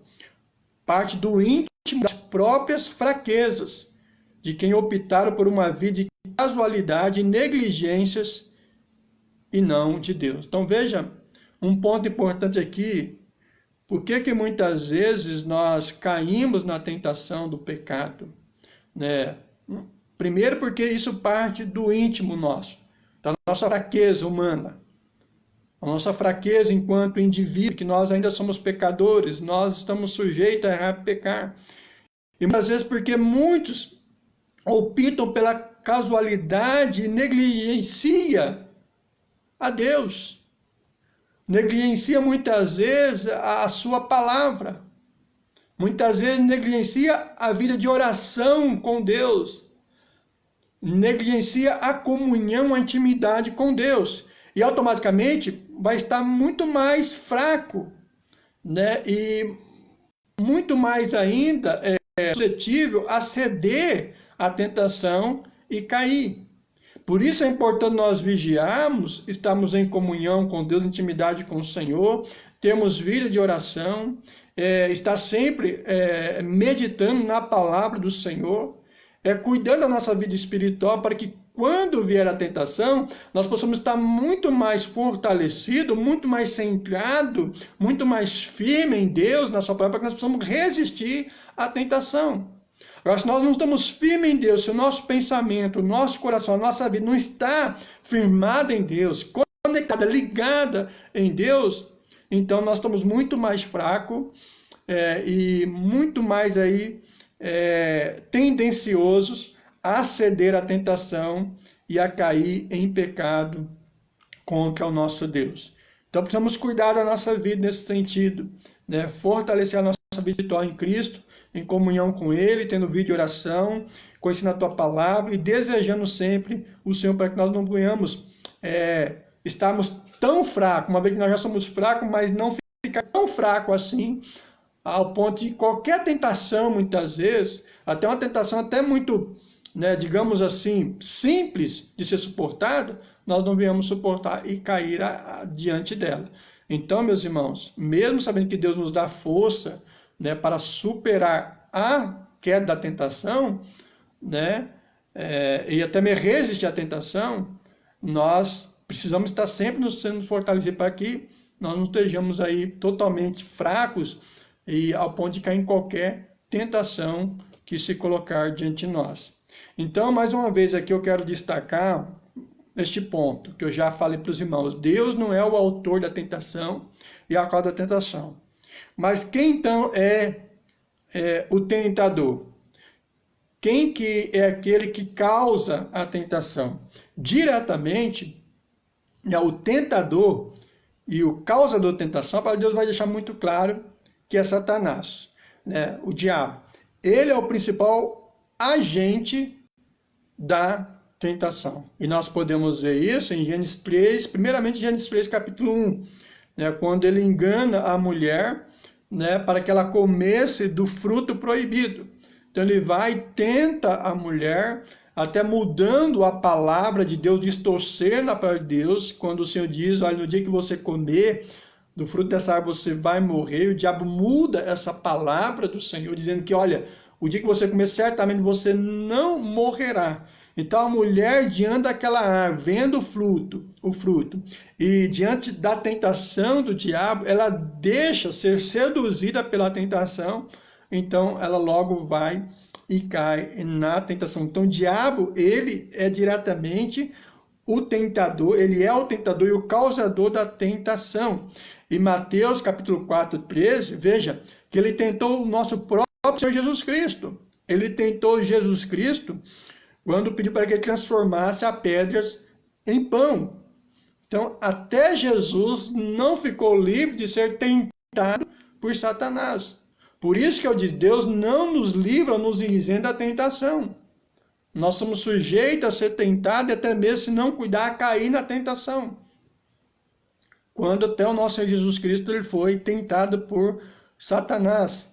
Speaker 1: parte do íntimo das próprias fraquezas de quem optaram por uma vida de casualidade e negligências e não de Deus. Então veja, um ponto importante aqui, por que muitas vezes nós caímos na tentação do pecado, né? Primeiro porque isso parte do íntimo nosso, da nossa fraqueza humana, a nossa fraqueza enquanto indivíduo, que nós ainda somos pecadores, nós estamos sujeitos a errar e pecar. E muitas vezes porque muitos optam pela casualidade e negligencia a Deus. Negligencia muitas vezes a sua palavra. Muitas vezes negligencia a vida de oração com Deus. Negligencia a comunhão, a intimidade com Deus. E automaticamente vai estar muito mais fraco, né? E muito mais ainda suscetível a ceder à tentação e cair. Por isso é importante nós vigiarmos, estarmos em comunhão com Deus, intimidade com o Senhor, termos vida de oração, estar sempre meditando na palavra do Senhor, cuidando da nossa vida espiritual para que quando vier a tentação, nós possamos estar muito mais fortalecidos, muito mais centrados, muito mais firmes em Deus, na sua palavra, para que nós possamos resistir à tentação. Agora, se nós não estamos firmes em Deus, se o nosso pensamento, o nosso coração, a nossa vida não está firmada em Deus, conectada, ligada em Deus, então nós estamos muito mais fracos e muito mais aí tendenciosos a ceder à tentação e a cair em pecado contra o nosso Deus. Então precisamos cuidar da nossa vida nesse sentido, né? Fortalecer a nossa vida espiritual em Cristo, em comunhão com Ele, tendo vida de oração, conhecendo a Tua Palavra e desejando sempre o Senhor para que nós não venhamos estarmos tão fracos, uma vez que nós já somos fracos, mas não ficar tão fraco assim, ao ponto de qualquer tentação, muitas vezes, até uma tentação até muito, né, digamos assim, simples de ser suportada, nós não venhamos suportar e cair diante dela. Então, meus irmãos, mesmo sabendo que Deus nos dá força, né, para superar a queda da tentação, né, e até mesmo resistir à tentação, nós precisamos estar sempre nos sendo fortalecidos para que nós não estejamos aí totalmente fracos e ao ponto de cair em qualquer tentação que se colocar diante de nós. Então, mais uma vez aqui eu quero destacar este ponto, que eu já falei para os irmãos. Deus não é o autor da tentação e a causa da tentação. Mas quem então é o tentador? Quem que é aquele que causa a tentação? Diretamente, o tentador e o causador da tentação, a palavra de Deus vai deixar muito claro que é Satanás, né? O diabo. Ele é o principal agente da tentação. E nós podemos ver isso em Gênesis 3, primeiramente Gênesis 3, capítulo 1, né? Quando ele engana a mulher, né, para que ela comesse do fruto proibido. Então ele vai e tenta a mulher, até mudando a palavra de Deus, distorcendo a palavra de Deus, quando o Senhor diz, olha, no dia que você comer do fruto dessa árvore você vai morrer, o diabo muda essa palavra do Senhor, dizendo que, olha, o dia que você comer, certamente você não morrerá. Então a mulher, diante daquela árvore, vendo o fruto, e diante da tentação do diabo, ela deixa ser seduzida pela tentação, então ela logo vai e cai na tentação. Então o diabo, ele é diretamente o tentador, ele é o tentador e o causador da tentação. Em Mateus capítulo 4, 13, veja que ele tentou o nosso próprio Senhor Jesus Cristo. Ele tentou Jesus Cristo quando pediu para que ele transformasse as pedras em pão. Então, até Jesus não ficou livre de ser tentado por Satanás. Por isso que eu disse, Deus não nos livra, nos isenta da tentação. Nós somos sujeitos a ser tentados e até mesmo, se não cuidar, a cair na tentação. Quando até o nosso Senhor Jesus Cristo ele foi tentado por Satanás.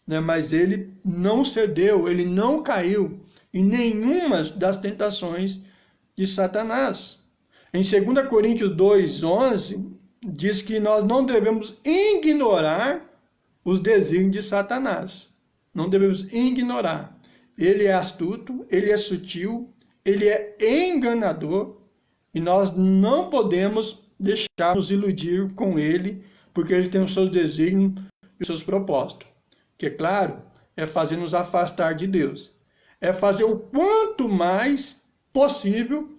Speaker 1: Né? Mas ele não cedeu, ele não caiu em nenhuma das tentações de Satanás. Em 2 Coríntios 2:11, diz que nós não devemos ignorar os desígnios de Satanás. Não devemos ignorar. Ele é astuto, ele é sutil, ele é enganador, e nós não podemos deixar nos iludir com ele, porque ele tem os seus desígnios e os seus propósitos. Que, claro, é fazer nos afastar de Deus. É fazer o quanto mais possível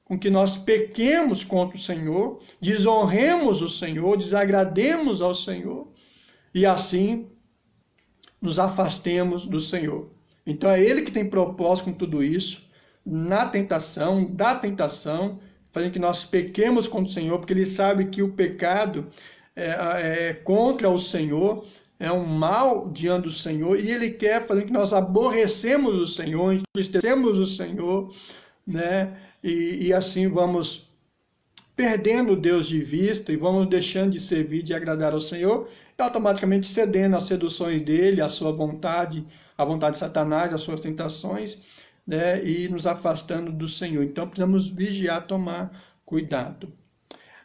Speaker 1: com que nós pequemos contra o Senhor, desonremos o Senhor, desagrademos ao Senhor, e assim nos afastemos do Senhor. Então é Ele que tem propósito com tudo isso, na tentação, da tentação, fazendo que nós pequemos contra o Senhor, porque Ele sabe que o pecado é contra o Senhor, é um mal diante do Senhor, e Ele quer fazer que nós aborrecemos o Senhor, entristecemos o Senhor, né? E assim vamos perdendo Deus de vista e vamos deixando de servir, de agradar ao Senhor, e automaticamente cedendo às seduções dele, à sua vontade, à vontade de Satanás, às suas tentações, né? E nos afastando do Senhor. Então precisamos vigiar, tomar cuidado.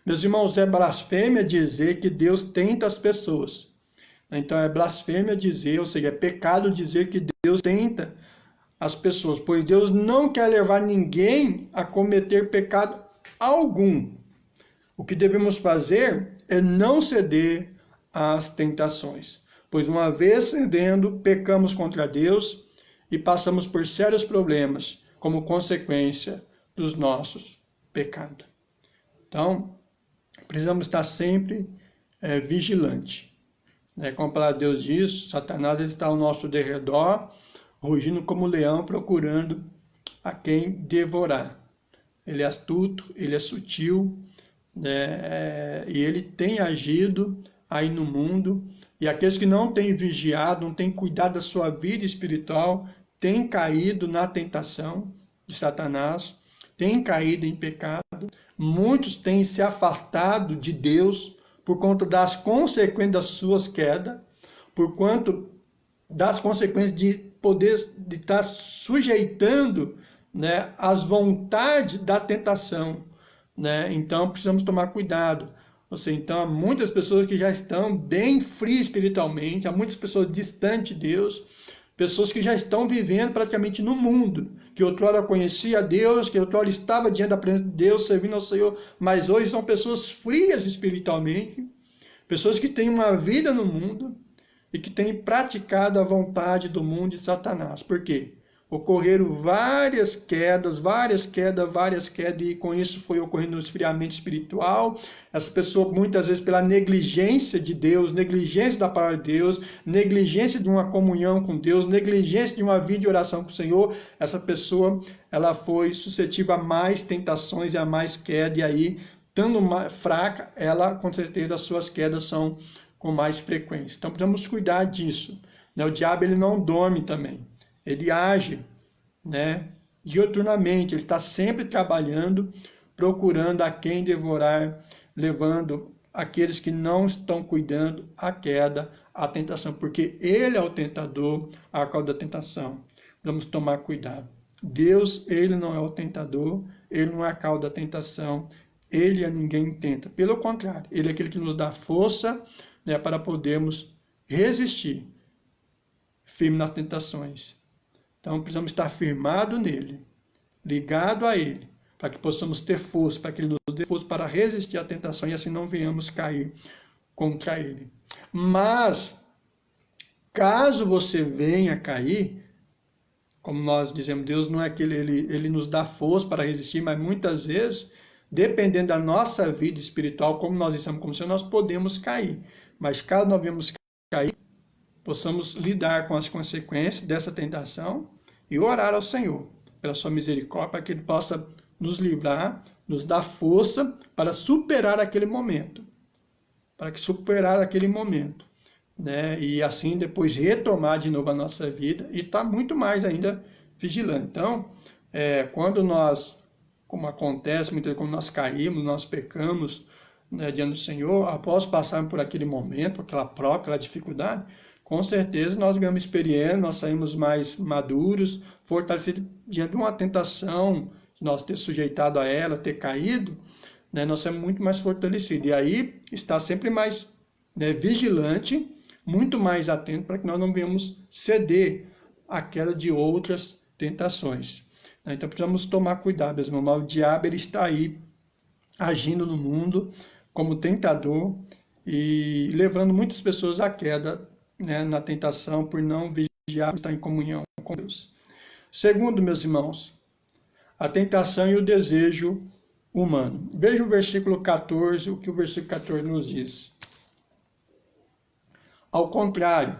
Speaker 1: Meus irmãos, é blasfêmia dizer que Deus tenta as pessoas. Então é blasfêmia dizer, ou seja, é pecado dizer que Deus tenta as pessoas, pois Deus não quer levar ninguém a cometer pecado algum. O que devemos fazer é não ceder às tentações, pois uma vez cedendo, pecamos contra Deus e passamos por sérios problemas como consequência dos nossos pecados. Então, precisamos estar sempre vigilantes. Como a palavra de Deus diz, Satanás está ao nosso derredor, rugindo como leão, procurando a quem devorar. Ele é astuto, ele é sutil, e ele tem agido aí no mundo, e aqueles que não têm vigiado, não têm cuidado da sua vida espiritual, têm caído na tentação de Satanás, têm caído em pecado. Muitos têm se afastado de Deus por conta das consequências das suas quedas, por quanto das consequências de poder de estar sujeitando, né, as vontades da tentação, né? Então precisamos tomar cuidado. Ou seja, então há muitas pessoas que já estão bem frias espiritualmente, há muitas pessoas distantes de Deus, pessoas que já estão vivendo praticamente no mundo, que outrora conhecia Deus, que outrora estava diante da presença de Deus, servindo ao Senhor, mas hoje são pessoas frias espiritualmente, pessoas que têm uma vida no mundo, e que tem praticado a vontade do mundo de Satanás. Por quê? Ocorreram várias quedas, e com isso foi ocorrendo um esfriamento espiritual. Essa pessoa, muitas vezes, pela negligência de Deus, negligência da palavra de Deus, negligência de uma comunhão com Deus, negligência de uma vida de oração com o Senhor, essa pessoa, ela foi suscetível a mais tentações e a mais queda, e aí, estando fraca, ela, com certeza, as suas quedas são com mais frequência. Então precisamos cuidar disso. O diabo ele não dorme também. Ele age, diuturnamente. Ele está sempre trabalhando, procurando a quem devorar, levando aqueles que não estão cuidando à queda, à tentação. Porque ele é o tentador, a causa da tentação. Vamos tomar cuidado. Deus, ele não é o tentador, ele não é a causa da tentação, ele a ninguém tenta. Pelo contrário, ele é aquele que nos dá força, para podermos resistir firme nas tentações. Então precisamos estar firmado nele, ligado a ele, para que possamos ter força, para que ele nos dê força para resistir à tentação e assim não venhamos cair contra ele. Mas, caso você venha cair, Como nós dizemos, Deus não é que ele nos dá força para resistir, mas muitas vezes, dependendo da nossa vida espiritual, como nós estamos como Senhor, nós podemos cair. Mas caso nós venhamos cair, possamos lidar com as consequências dessa tentação e orar ao Senhor, pela sua misericórdia, para que Ele possa nos livrar, nos dar força para superar aquele momento. Né? E assim depois retomar de novo a nossa vida e estar muito mais ainda vigilante. Então, quando nós, como acontece, muitas vezes, quando nós caímos, nós pecamos, né, diante do Senhor, após passarmos por aquele momento, aquela prova, aquela dificuldade, com certeza nós ganhamos experiência, nós saímos mais maduros, fortalecidos diante de uma tentação, nós ter sujeitado a ela, ter caído, né, nós somos muito mais fortalecidos. E aí está sempre mais, né, vigilante, muito mais atento para que nós não venhamos ceder à queda de outras tentações. Então precisamos tomar cuidado, meus irmãos. O diabo ele está aí agindo no mundo como tentador e levando muitas pessoas à queda, né, na tentação por não vigiar, estar em comunhão com Deus. Segundo, meus irmãos, a tentação e o desejo humano. Veja o versículo 14, o que o versículo 14 nos diz. Ao contrário,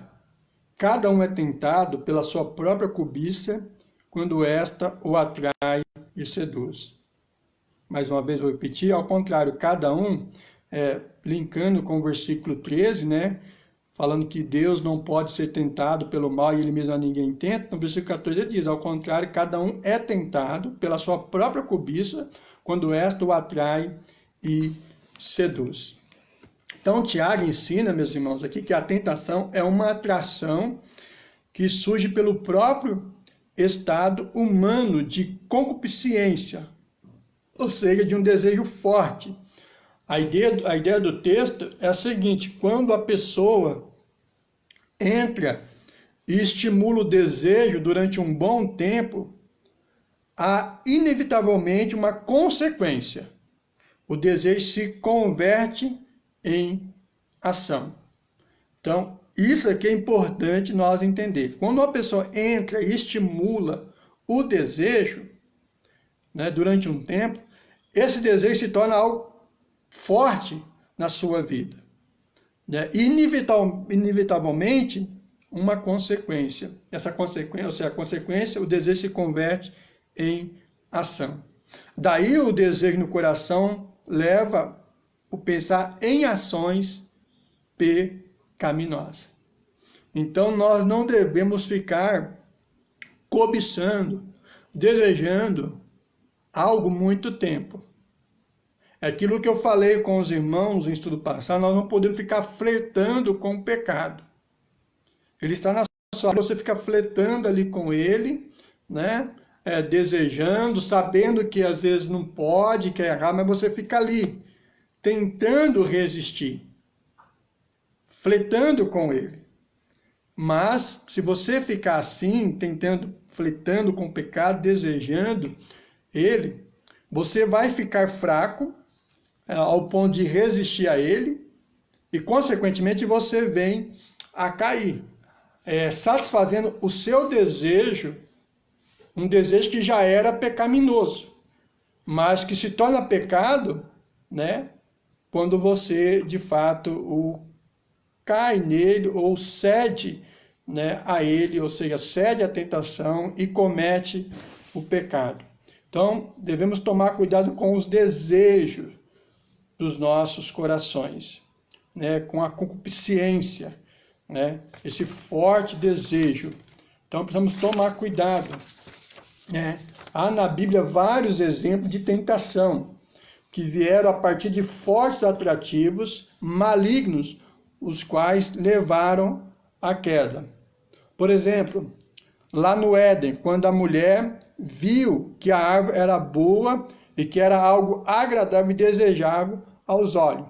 Speaker 1: cada um é tentado pela sua própria cobiça, quando esta o atrai e seduz. Mais uma vez vou repetir, ao contrário, cada um, linkando com o versículo 13, né, falando que Deus não pode ser tentado pelo mal e ele mesmo a ninguém tenta, no versículo 14 ele diz, ao contrário, cada um é tentado pela sua própria cobiça, quando esta o atrai e seduz. Então, Tiago ensina, meus irmãos, aqui que a tentação é uma atração que surge pelo próprio estado humano de concupiscência, ou seja, de um desejo forte. A ideia do texto é a seguinte: quando a pessoa entra e estimula o desejo durante um bom tempo, há inevitavelmente uma consequência. O desejo se converte em ação. Então, isso aqui é importante nós entender. Quando uma pessoa entra e estimula o desejo, né, durante um tempo, esse desejo se torna algo forte na sua vida. Né? Inevitavelmente, uma consequência. Essa consequência, ou seja, a consequência, o desejo se converte em ação. Daí o desejo no coração leva o pensar em ações pecaminosas. Então nós não devemos ficar cobiçando, desejando algo muito tempo. É aquilo que eu falei com os irmãos no estudo passado, nós não podemos ficar flertando com o pecado. Ele está na sua vida, você fica flertando ali com ele, né? Desejando, sabendo que às vezes não pode, que é errado, mas você fica ali, tentando resistir, flertando com ele. Mas, se você ficar assim, flertando com o pecado, desejando ele, você vai ficar fraco, ao ponto de resistir a ele, e, consequentemente, você vem a cair, satisfazendo o seu desejo, um desejo que já era pecaminoso, mas que se torna pecado, né, quando você, de fato, cai nele ou cede, né, a ele, ou seja, cede à tentação e comete o pecado. Então, devemos tomar cuidado com os desejos dos nossos corações, né, com a concupiscência, né, esse forte desejo. Então, precisamos tomar cuidado. Né? Há na Bíblia vários exemplos de tentação que vieram a partir de fortes atrativos malignos, os quais levaram à queda. Por exemplo, lá no Éden, quando a mulher viu que a árvore era boa e que era algo agradável e desejável aos olhos.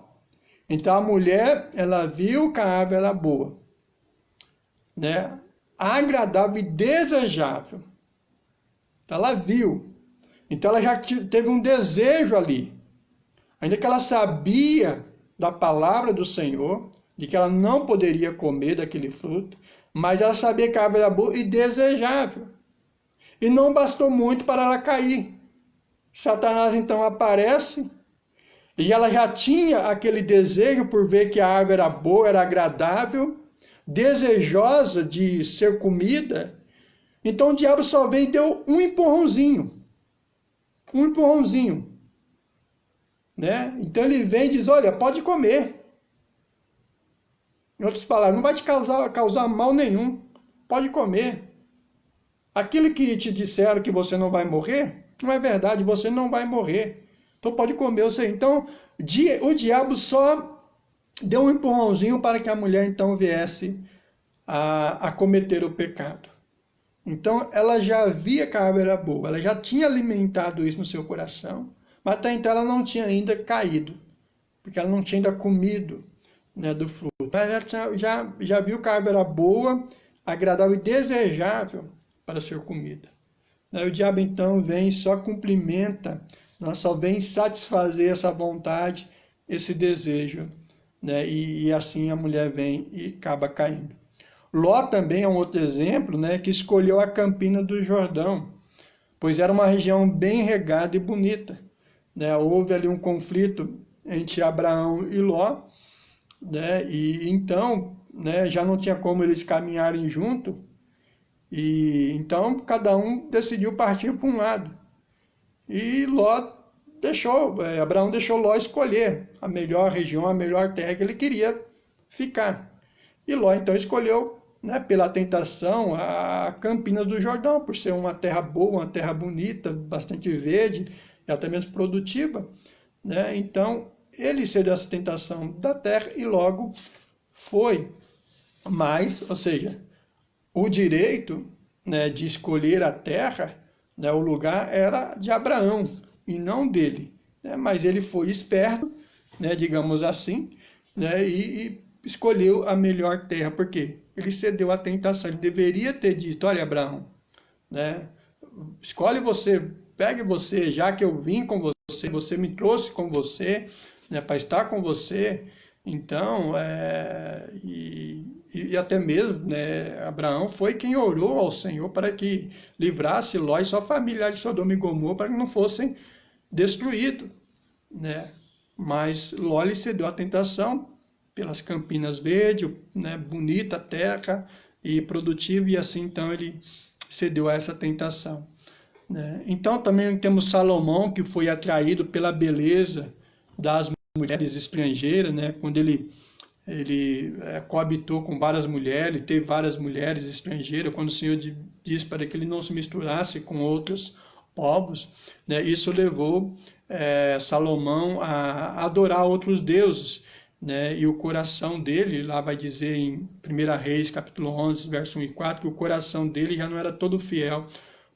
Speaker 1: Então a mulher, ela viu que a árvore era boa, né? Agradável e desejável. Então ela viu. Então ela já teve um desejo ali. Ainda que ela sabia da palavra do Senhor, de que ela não poderia comer daquele fruto, mas ela sabia que a árvore era boa e desejável. E não bastou muito para ela cair. Satanás então aparece, e ela já tinha aquele desejo por ver que a árvore era boa, era agradável, desejosa de ser comida. Então o diabo só veio e deu um empurrãozinho. Um empurrãozinho. Né? Então ele vem e diz, olha, pode comer. Em outras palavras, não vai te causar mal nenhum. Pode comer. Aquilo que te disseram que você não vai morrer, não é verdade, você não vai morrer. Então pode comer. Ou seja, então o diabo só deu um empurrãozinho para que a mulher então viesse a cometer o pecado. Então ela já via que a árvore era boa, ela já tinha alimentado isso no seu coração, mas até então ela não tinha ainda caído, porque ela não tinha ainda comido, né, do fruto. Mas ela já viu que a árvore era boa, agradável e desejável para ser comida. O diabo então vem e só cumprimenta, só vem satisfazer essa vontade, esse desejo, né? E assim a mulher vem e acaba caindo. Ló também é um outro exemplo, né, que escolheu a Campina do Jordão, pois era uma região bem regada e bonita. Né? Houve ali um conflito entre Abraão e Ló, né? E então, né, já não tinha como eles caminharem junto, e então cada um decidiu partir para um lado. E Abraão deixou Ló escolher a melhor região, a melhor terra que ele queria ficar. E Ló então escolheu, né, pela tentação, a Campinas do Jordão, por ser uma terra boa, uma terra bonita, bastante verde e até mesmo produtiva. Né? Então ele cedeu essa tentação da terra e logo foi. Mas, ou seja, o direito, né, de escolher a terra, né, o lugar era de Abraão e não dele. Né? Mas ele foi esperto, né, digamos assim, né, e escolheu a melhor terra. Por quê? Ele cedeu à tentação. Ele deveria ter dito, olha, Abraão, né, escolhe você, pegue você, já que eu vim com você, você me trouxe com você, né, para estar com você. Então, e até mesmo, né, Abraão foi quem orou ao Senhor para que livrasse Ló e sua família de Sodoma e Gomorra para que não fossem destruídos. Né? Mas Ló lhe cedeu à tentação pelas campinas verdes, né, bonita terra e produtiva, e assim então ele cedeu a essa tentação. Né? Então também temos Salomão, que foi atraído pela beleza das mulheres estrangeiras, né? Quando ele coabitou com várias mulheres, teve várias mulheres estrangeiras, quando o Senhor diz para que ele não se misturasse com outros povos, né? Isso levou Salomão a adorar outros deuses, né? E o coração dele, lá vai dizer em 1 Reis, capítulo 11, verso 1 e 4, que o coração dele já não era todo fiel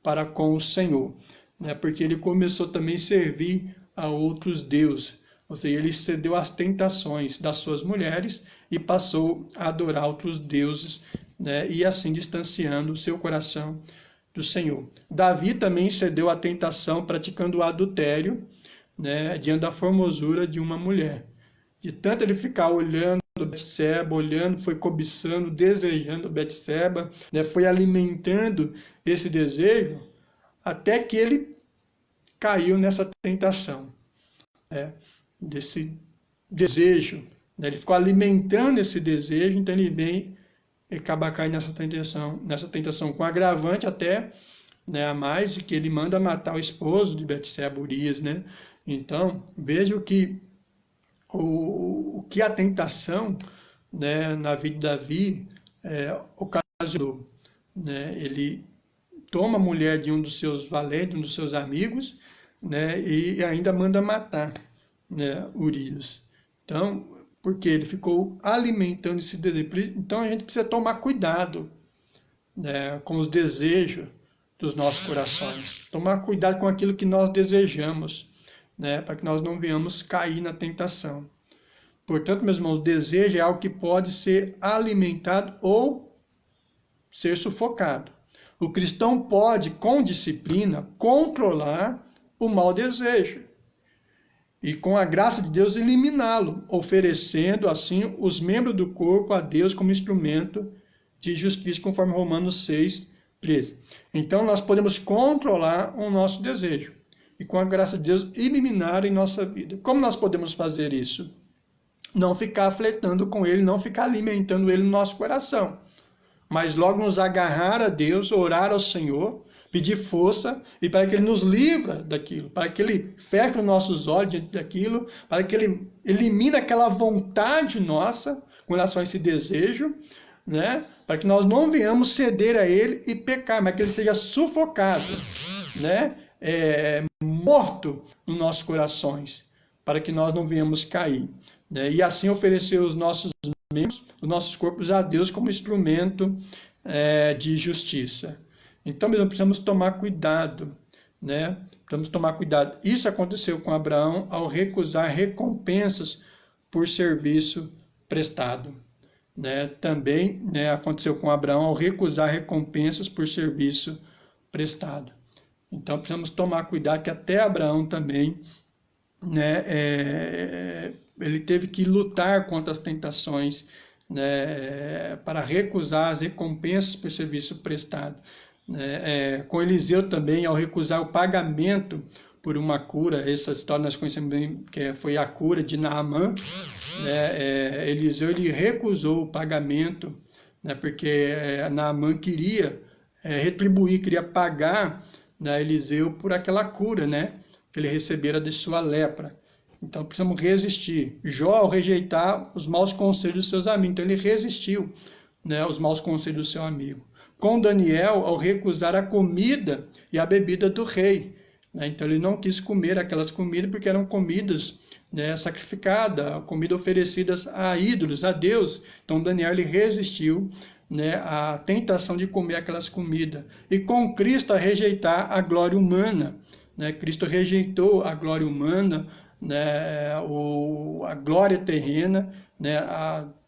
Speaker 1: para com o Senhor, né? Porque ele começou também a servir a outros deuses. Ou seja, ele cedeu às tentações das suas mulheres e passou a adorar outros deuses, né? E assim distanciando o seu coração do Senhor. Davi também cedeu à tentação praticando o adultério, né, diante da formosura de uma mulher. De tanto ele ficar olhando Betseba, foi cobiçando, desejando Betseba, né, foi alimentando esse desejo, até que ele caiu nessa tentação, né, desse desejo. Né, ele ficou alimentando esse desejo, então ele vem e acaba caindo nessa tentação com agravante até, né, a mais, de que ele manda matar o esposo de Betseba, Urias, né? Então, veja o que a tentação, né, na vida de Davi ocasionou. Né? Ele toma a mulher de um dos seus valentes, um dos seus amigos, né, e ainda manda matar, né, Urias. Então, porque ele ficou alimentando esse desejo. Então a gente precisa tomar cuidado, né, com os desejos dos nossos corações. Tomar cuidado com aquilo que nós desejamos, né, para que nós não venhamos cair na tentação. Portanto, meus irmãos, o desejo é algo que pode ser alimentado ou ser sufocado. O cristão pode, com disciplina, controlar o mau desejo e, com a graça de Deus, eliminá-lo, oferecendo, assim, os membros do corpo a Deus como instrumento de justiça, conforme Romanos 6, 13. Então nós podemos controlar o nosso desejo e, com a graça de Deus, eliminar em nossa vida. Como nós podemos fazer isso? Não ficar flertando com ele, não ficar alimentando ele no nosso coração, mas logo nos agarrar a Deus, orar ao Senhor, pedir força e para que Ele nos livre daquilo, para que Ele feche os nossos olhos diante daquilo, para que Ele elimine aquela vontade nossa com relação a esse desejo, né? Para que nós não venhamos ceder a Ele e pecar, mas que Ele seja sufocado, né? Morto nos nossos corações, para que nós não venhamos cair, né? E assim oferecer os nossos membros, os nossos corpos a Deus como instrumento de justiça. Então, mesmo precisamos tomar cuidado, né? Precisamos tomar cuidado. Isso aconteceu com Abraão ao recusar recompensas por serviço prestado, né? Também, né, aconteceu com Abraão ao recusar recompensas por serviço prestado. Então, precisamos tomar cuidado que até Abraão também, né, ele teve que lutar contra as tentações, né, para recusar as recompensas por serviço prestado. Com Eliseu também, ao recusar o pagamento por uma cura, essa história nós conhecemos bem, que foi a cura de Naamã, né, Eliseu ele recusou o pagamento, né, porque Naamã queria retribuir, queria pagar, né, Eliseu por aquela cura, né, que ele recebera de sua lepra. Então precisamos resistir. Jó, ao rejeitar os maus conselhos dos seus amigos, então ele resistiu, né, aos maus conselhos do seu amigo. Com Daniel, ao recusar a comida e a bebida do rei, né, então ele não quis comer aquelas comidas porque eram comidas, né, sacrificadas, comidas oferecidas a ídolos, a Deus. Então Daniel ele resistiu, né, à tentação de comer aquelas comidas. E com Cristo, a rejeitar a glória humana, né, Cristo rejeitou a glória humana, né, a glória terrena, né,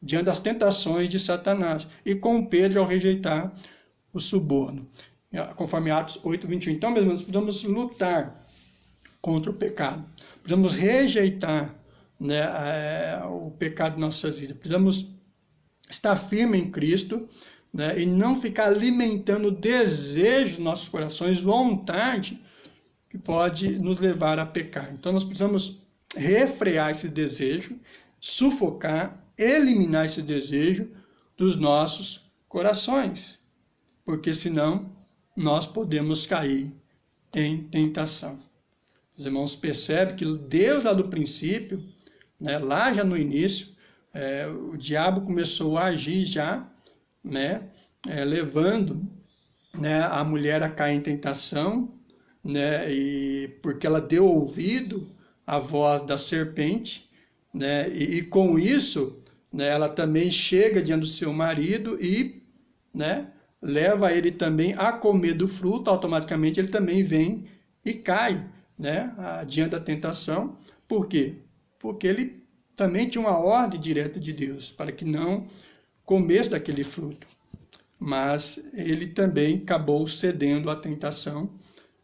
Speaker 1: diante das tentações de Satanás. E com Pedro, ao rejeitar o suborno, conforme Atos 8, 21. Então, mesmo, nós precisamos lutar contra o pecado. Precisamos rejeitar, né, o pecado de nossas vidas. Precisamos estar firme em Cristo, né, e não ficar alimentando desejos dos nossos corações, vontade, que pode nos levar a pecar. Então, nós precisamos refrear esse desejo, sufocar, eliminar esse desejo dos nossos corações, porque senão nós podemos cair em tentação. Os irmãos percebem que Deus lá do princípio, né, lá já no início, o diabo começou a agir já, né, levando, né, a mulher a cair em tentação, né, e porque ela deu ouvido à voz da serpente, né, e com isso, né, ela também chega diante do seu marido e, né, leva ele também a comer do fruto. Automaticamente ele também vem e cai, né, diante da tentação. Por quê? Porque ele também tinha uma ordem direta de Deus para que não comesse daquele fruto, mas ele também acabou cedendo à tentação,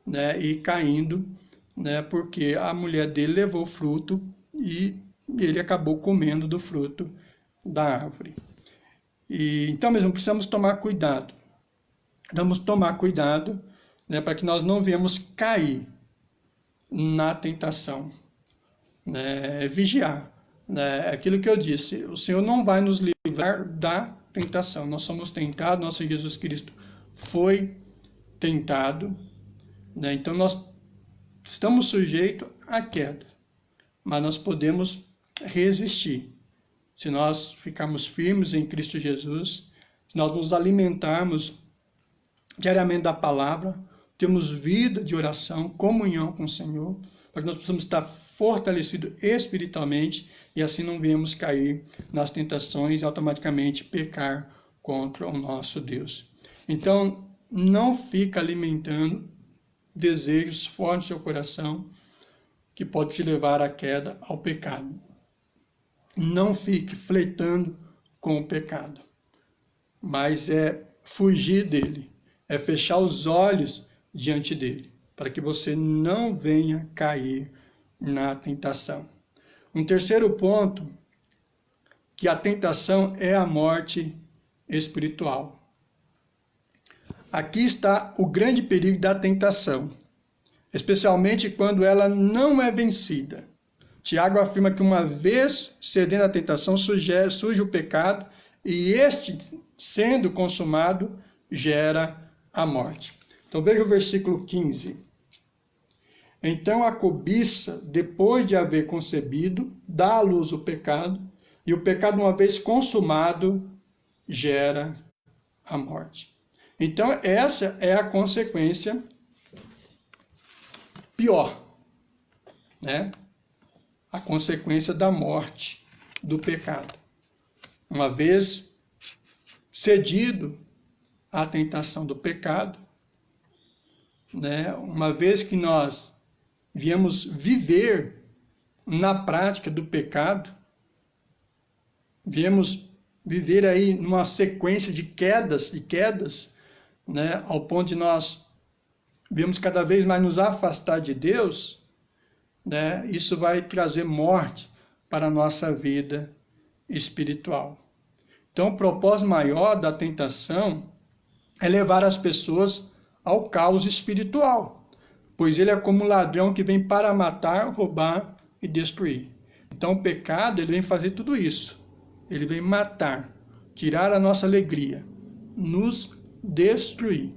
Speaker 1: né, e caindo, né, porque a mulher dele levou fruto e ele acabou comendo do fruto da árvore. E então mesmo precisamos tomar cuidado. Vamos tomar cuidado, né, para que nós não venhamos cair na tentação, né, vigiar, né, aquilo que eu disse, o Senhor não vai nos livrar da tentação. Nós somos tentados, nosso Jesus Cristo foi tentado, né, então nós estamos sujeitos à queda, mas nós podemos resistir. Se nós ficarmos firmes em Cristo Jesus, se nós nos alimentarmos diariamente da palavra, temos vida de oração, comunhão com o Senhor, para que nós possamos estar fortalecidos espiritualmente e assim não venhamos cair nas tentações e automaticamente pecar contra o nosso Deus. Então, não fica alimentando desejos fortes no seu coração que pode te levar à queda, ao pecado. Não fique flertando com o pecado, mas é fugir dele, é fechar os olhos diante dele, para que você não venha cair na tentação. Um terceiro ponto, que a tentação é a morte espiritual. aqui está o grande perigo da tentação, especialmente quando ela não é vencida. Tiago afirma que uma vez cedendo à tentação, surge o pecado, e este, sendo consumado, gera a morte. Então veja o versículo 15. Então a cobiça, depois de haver concebido, dá à luz o pecado, e o pecado, uma vez consumado, gera a morte. Então essa é a consequência pior, né? A consequência da morte, do pecado. Uma vez cedido à tentação do pecado, né? Uma vez que nós viemos viver na prática do pecado, viemos viver aí numa sequência de quedas, né? Ao ponto de nós viemos cada vez mais nos afastar de Deus, né? Isso vai trazer morte para a nossa vida espiritual. Então, o propósito maior da tentação é levar as pessoas ao caos espiritual, pois ele é como um ladrão que vem para matar, roubar e destruir. Então, o pecado, ele vem fazer tudo isso. Ele vem matar, tirar a nossa alegria, nos destruir,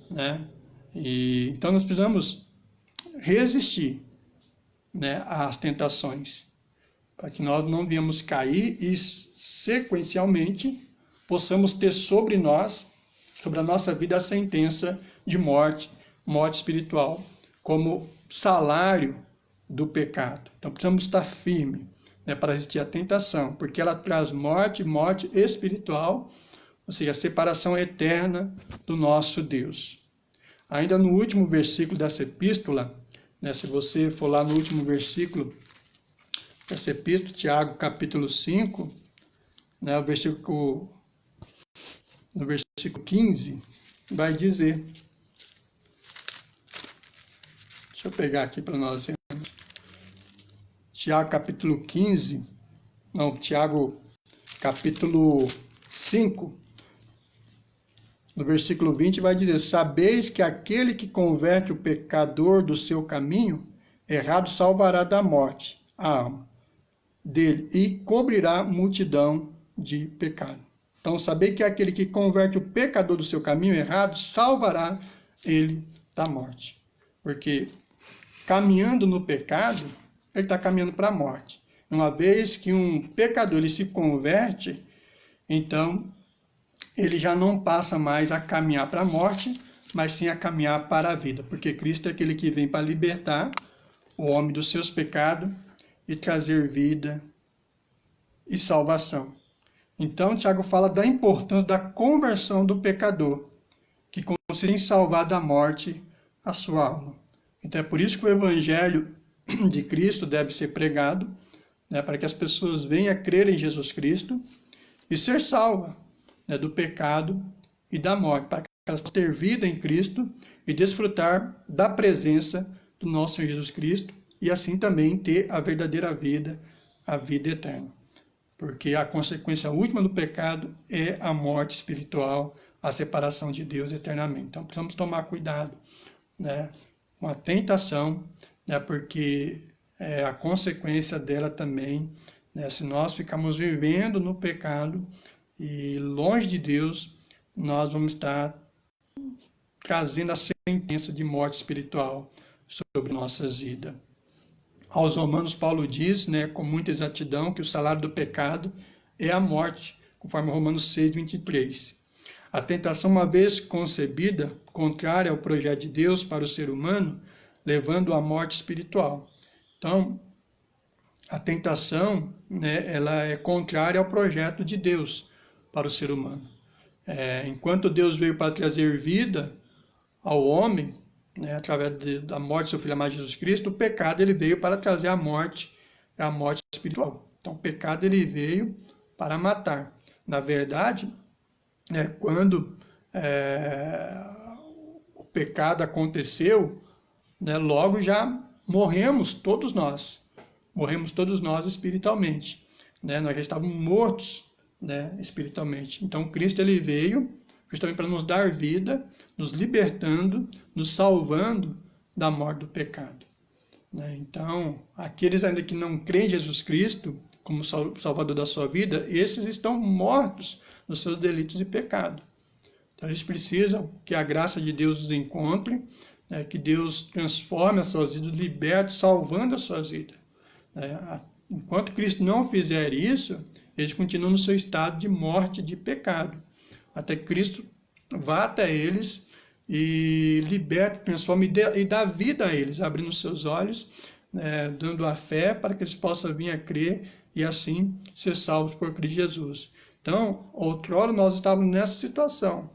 Speaker 1: né? Então, nós precisamos resistir, né, às tentações, para que nós não venhamos cair e, sequencialmente, possamos ter sobre nós, sobre a nossa vida, a sentença de morte, morte espiritual, como salário do pecado. Então, precisamos estar firmes, né, para resistir à tentação, porque ela traz morte, morte espiritual, ou seja, a separação eterna do nosso Deus. Ainda no último versículo dessa epístola, né, se você for lá no último versículo dessa epístola, Tiago capítulo 5, né, no versículo 15, vai dizer, deixa eu pegar aqui para nós, Tiago capítulo 15, não, Tiago capítulo 5, no versículo 20 vai dizer, sabeis que aquele que converte o pecador do seu caminho errado salvará da morte a alma dele e cobrirá multidão de pecado. Então, saber que aquele que converte o pecador do seu caminho errado salvará ele da morte. Porque caminhando no pecado, ele está caminhando para a morte. Uma vez que um pecador ele se converte, então ele já não passa mais a caminhar para a morte, mas sim a caminhar para a vida. Porque Cristo é aquele que vem para libertar o homem dos seus pecados e trazer vida e salvação. Então, Tiago fala da importância da conversão do pecador, que consiste em salvar da morte a sua alma. Então, é por isso que o Evangelho de Cristo deve ser pregado, né, para que as pessoas venham a crer em Jesus Cristo e ser salvas, né, do pecado e da morte, para que elas possam ter vida em Cristo e desfrutar da presença do nosso Senhor Jesus Cristo e assim também ter a verdadeira vida, a vida eterna. Porque a consequência última do pecado é a morte espiritual, a separação de Deus eternamente. Então precisamos tomar cuidado, né, com a tentação, né, porque a consequência dela também, né, se nós ficarmos vivendo no pecado e longe de Deus, nós vamos estar trazendo a sentença de morte espiritual sobre nossas vidas. Aos Romanos, Paulo diz, né, com muita exatidão, que o salário do pecado é a morte, conforme Romanos 6, 23. A tentação, uma vez concebida, contrária ao projeto de Deus para o ser humano, levando à morte espiritual. Então, a tentação, né, ela é contrária ao projeto de Deus para o ser humano. Enquanto Deus veio para trazer vida ao homem, né, através da morte do seu Filho amado Jesus Cristo, o pecado ele veio para trazer a morte espiritual. Então, o pecado ele veio para matar. Na verdade, quando o pecado aconteceu, né, logo já morremos todos nós espiritualmente, né? Nós já estávamos mortos, né, espiritualmente. Então, Cristo ele veio justamente para nos dar vida, nos libertando, nos salvando da morte do pecado. Então, aqueles ainda que não creem em Jesus Cristo como Salvador da sua vida, esses estão mortos nos seus delitos e pecados. Então, eles precisam que a graça de Deus os encontre, que Deus transforme as suas vidas, liberte, salvando as suas vidas. Enquanto Cristo não fizer isso, eles continuam no seu estado de morte, de pecado. Até que Cristo vá até eles e liberte, transforme e dá vida a eles, abrindo seus olhos, dando a fé para que eles possam vir a crer e assim ser salvos por Cristo Jesus. Então, outrora nós estávamos nessa situação.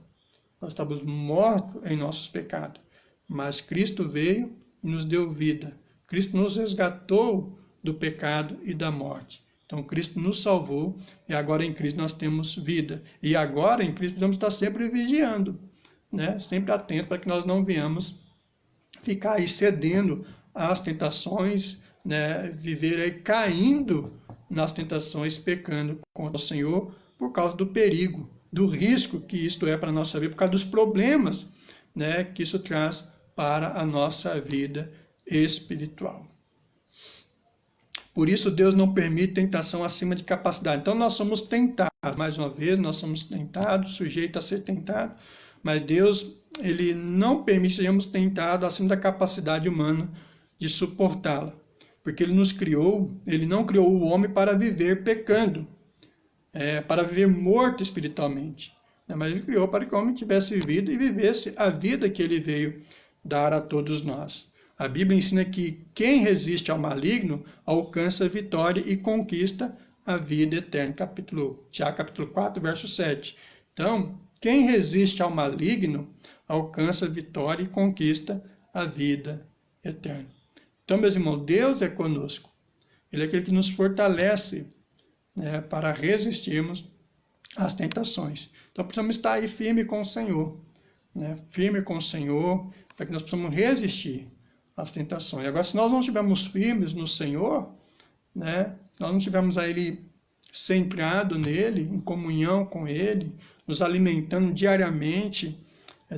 Speaker 1: Nós estávamos mortos em nossos pecados. Mas Cristo veio e nos deu vida. Cristo nos resgatou do pecado e da morte. Então, Cristo nos salvou e agora em Cristo nós temos vida. E agora em Cristo precisamos estar sempre vigiando, sempre atento para que nós não venhamos ficar aí cedendo às tentações, viver aí caindo nas tentações, pecando contra o Senhor por causa do perigo, do risco que isto é para a nossa vida, por causa dos problemas que isso traz para a nossa vida espiritual. Por isso, Deus não permite tentação acima de capacidade. Então, nós somos tentados, mais uma vez, nós somos tentados, sujeitos a ser tentados, mas Deus, Ele não permite que sejamos tentados acima da capacidade humana de suportá-la. Porque Ele nos criou, Ele não criou o homem para viver pecando, para viver morto espiritualmente. Mas Ele criou para que o homem tivesse vida e vivesse a vida que Ele veio dar a todos nós. A Bíblia ensina que quem resiste ao maligno alcança a vitória e conquista a vida eterna. Tiago capítulo 4, verso 7. Então, quem resiste ao maligno alcança a vitória e conquista a vida eterna. Então, meus irmãos, Deus é conosco. Ele é aquele que nos fortalece para resistirmos às tentações. Então, precisamos estar aí firme com o Senhor. Firme com o Senhor, para que nós possamos resistir às tentações. Agora, se nós não estivermos firmes no Senhor, nós não estivermos a Ele centrado nele, em comunhão com Ele, nos alimentando diariamente